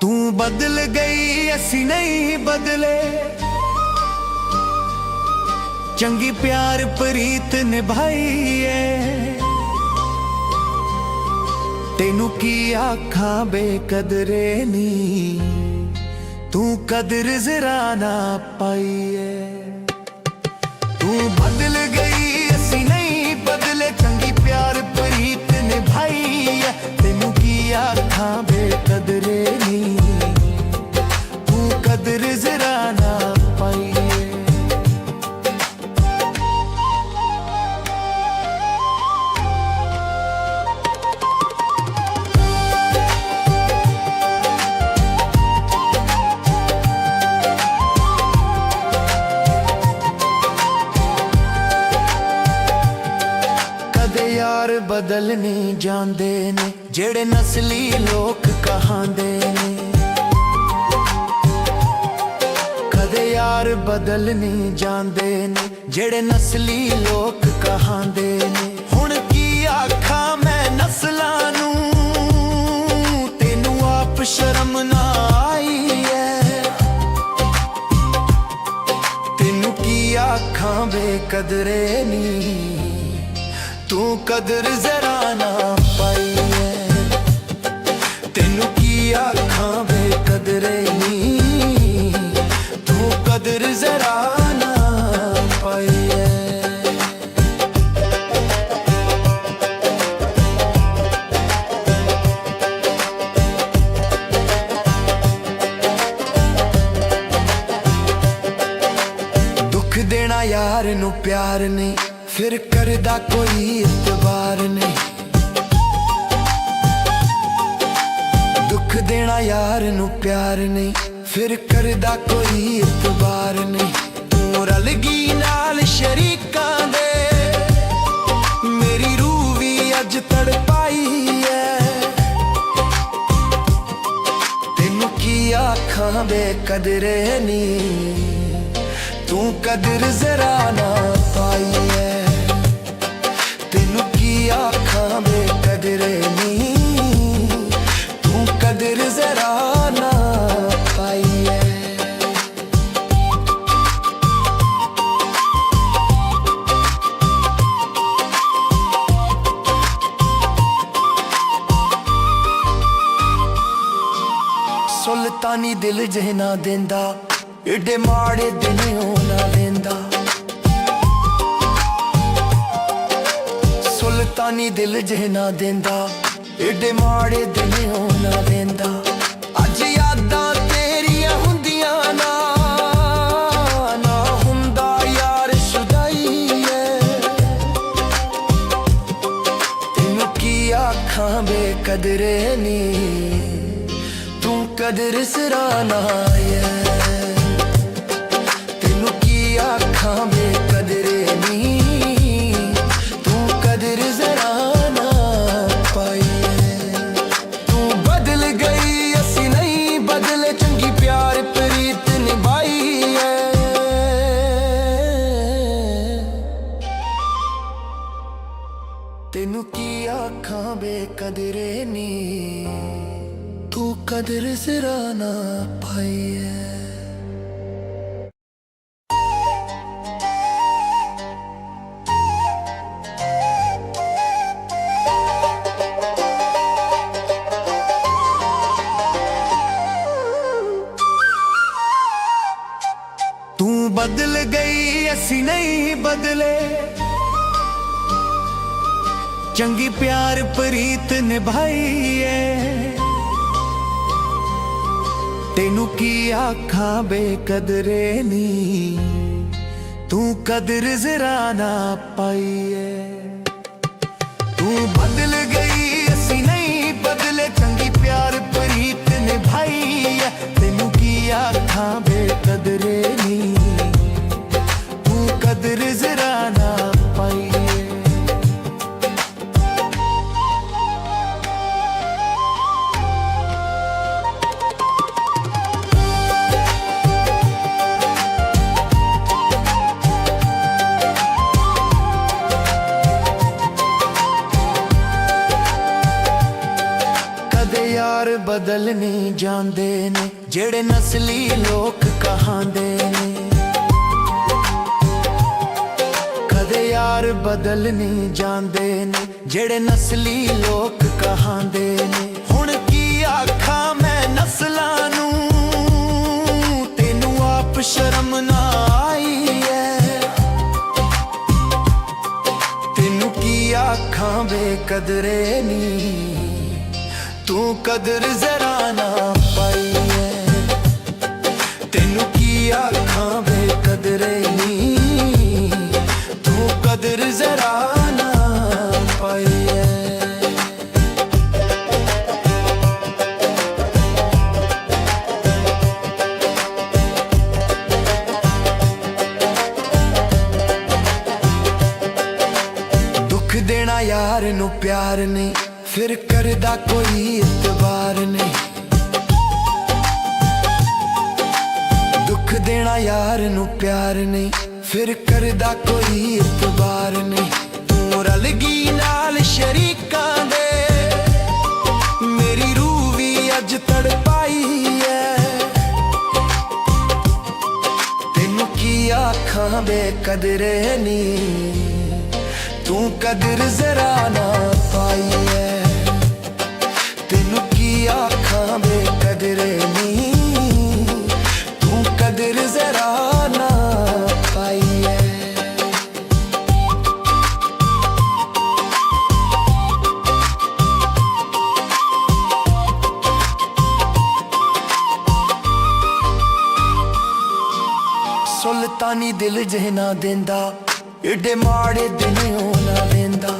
तू बदल गई असी नहीं बदले चंगी प्यार प्रीत निभाई है। तेनू की आखां बेकदरे नी तू कदर जरा ना पाई है। तू बदल गई असी नहीं बदले चंगी प्यार प्रीत निभाई है। तेनू की आखां बेकदरे नी तू कदर जरा ना पाई है। यार बदल नहीं जांदे ने जेड़े नस्ली लोक कहांदे ने। कदे यार बदल नहीं जांदे ने जेड़े नस्ली लोक कहांदे ने। हुण की आखा मैं नस्लां नूं तेनू आप शर्म ना आई है। तेनू की आखां बेकदरे नी तू कदर जरा ना पाई है। आखां बेकदरे नी, तू कदर जरा ना पाई है। दुख देना यार नू प्यार नहीं, फिर करदा कोई इतबार नहीं। दुख देना यार नू प्यार नहीं, फिर करदा कोई इतबार नहीं। तू रल गई नाल शरीकां दे, मेरी रूह भी अज तड़पाई है। तेनू की आखां बेकदरे नी, तू कदर जरा ना पाई है। तेनू की आखां बेकदरे नी, तू कदर जरा ना पाई है। सुल्तानी दिल जहना देंदा, एडे माड़े दिन होना देंदा। सुल्तानी दिल जहना देंदा, एडे माड़े दिन होना देंदा। अज यादां तेरियां हुंदियां ना, ना हुंदा यार शुदाई है। तेनू की आखां बेकदरे नी, तू कदर सिरा ना है। आखां बेकदरे नी, तू कदर जरा ना पाई है। तू बदल गई असी नहीं बदले, चंगी प्यार प्रीत निभाई है। तेनू की आखां बेकदरे नी, तू कदर जरा ना पाई है। तू बदल गई असी नहीं बदले, चंगी प्यार प्रीत निभाई है। तेनू की आखां बेकदरे नी, तू कदर जरा ना पाई है। तू बदल गई असी नहीं बदले, चंगी प्यार प्रीत निभाई है। तेनू की आखां बेकदरे नी, तू कदर जरा ना पाई है। कदे यार बदल नहीं जांदे ने, जेड़े नस्ली लोक कहांदे ने। कदे यार बदल नहीं जांदे ने, जेड़े नस्ली लोक कहांदे ने। हुण की आखां मैं नस्लां नू, तेनू आप शर्म ना आई है। तेनू की आखां बेकदरे नी, तू कदर जरा ना पाई है। तेनू की आखां बेकदरे नी, तू कदर जरा ना पाई है। दुख देना यार नू प्यार नहीं, फिर करदा कोई इतबार नहीं। दुख देना यार नू प्यार नहीं, फिर करदा कोई इतबार नहीं। तू रल गई नाल शरीकां दे, मेरी रूह भी अज तड़पाई है। तेनू की आखां बेकदरे नी, तू कदर जरा ना पाई है। तेनू की आखां बेकदरे नी, तू कदर जरा ना पाई है। सुल्तानी दिल जे ना देंदा, एडे माड़े दिन ना वेंदा।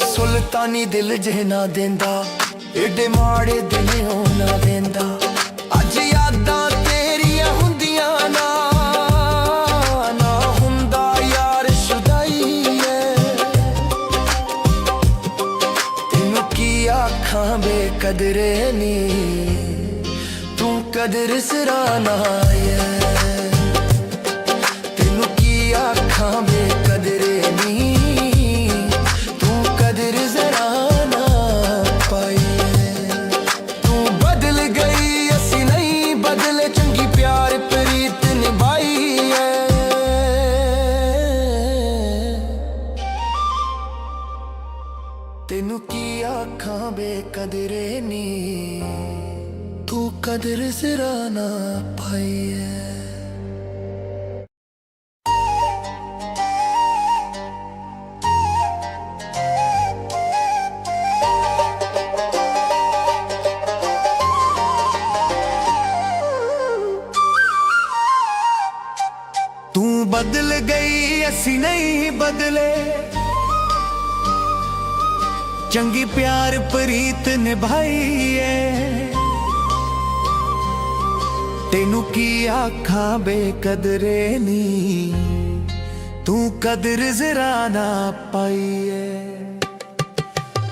सुल्तानी दिल जे ना देंदा, एडे माड़े दिन ना वेंदा। अज यादां तेरियां हुंदियां ना, ना हुंदा यार शुदाई है। तेनू की आखां बेकदरे नी, तू कदर सराना है। तेनू की आखां बेकदरे नी, तू कदर जरा ना पाई है। तू बदल गई असी नहीं बदले, चंगी प्यार प्रीत निभाई है। तेनू की आखां बेकदरे नी, तू कदर जरा ना पाई है। तू बदल गई असी नहीं बदले, चंगी प्यार प्रीत निभाई है। तेनू की आखां बेकदरे नी, तू कदर जरा ना पाई है।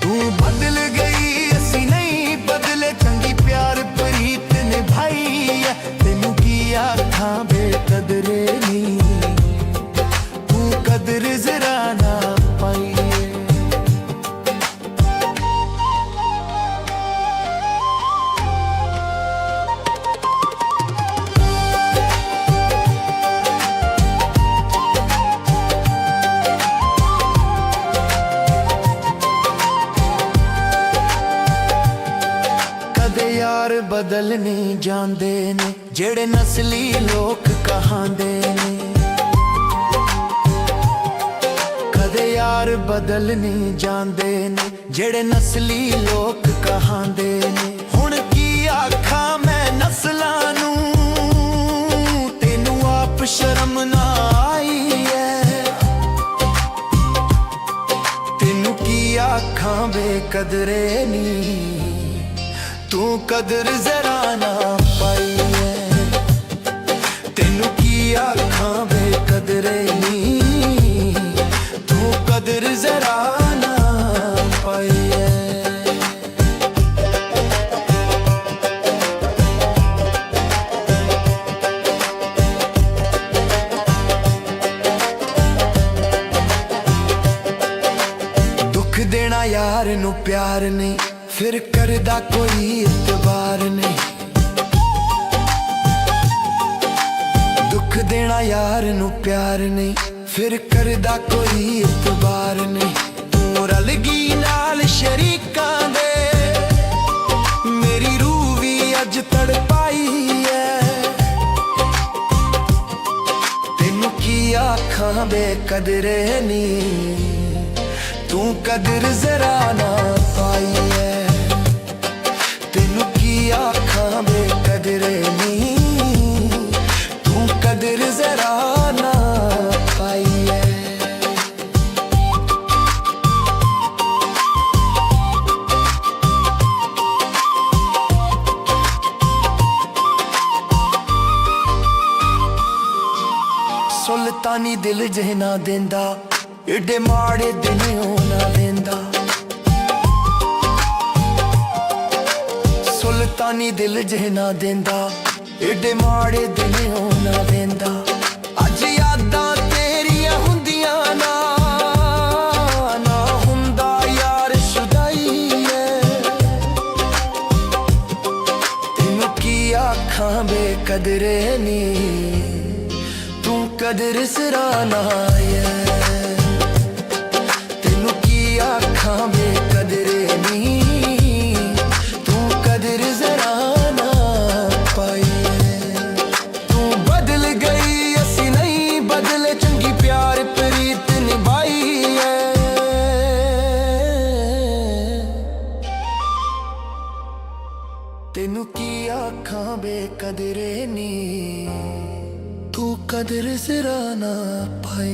तू बदल गई असी नहीं बदले, चंगी प्यार प्रीत निभाई है। तेनू की आखां बेकदरे नी, तू कदर जरा ना पाई है। यार बदल नहीं जांदे ने, जेड़े नस्ली लोक कहांदे ने। कदे यार बदल नहीं जांदे ने, जेड़े नस्ली लोक कहांदे ने। हुण की आखां मैं नस्लां नूं, तेनू आप शर्म ना आई है। तेनू की आखां बेकदरे नी, तू कदर जरा ना पाई है। तेनू की आखां बेकदरे नी, तू कदर जरा ना पाई है। दुख देना यार नू प्यार नहीं, फिर करदा कोई इतबार नहीं। दुख देना यार नू प्यार नहीं, फिर करदा कोई इतबार नहीं। तू रल गई नाल शरीकां दे, मेरी रूह भी अज तड़पाई है। तेनू की आखां बेकदरे नी, तू कदर जरा ना पाई है। तेनू की आखां बेकदरे नी, तू कदर जरा ना पाई है। सुल्तानी दिल जे ना देंदा, एडे माड़े दिन ना वेंदा। सुल्तानी दिल जे ना देंदा, एडे माड़े दिन ना वेंदा। अज यादां तेरियां हुंदियां ना, ना हुंदा यार शुदाई है। तेनू की आखां बेकदरे नी, तू कदर सराना है। तेनू की आखां बेकदरे ਤੈਨੂੰ ਕੀ ਆਖਾਂ ਬੇਕਦਰੇ ਨੀ, ਤੂੰ ਕਦਰ ਜ਼ਰਾ ਨਾ ਪਾਈ।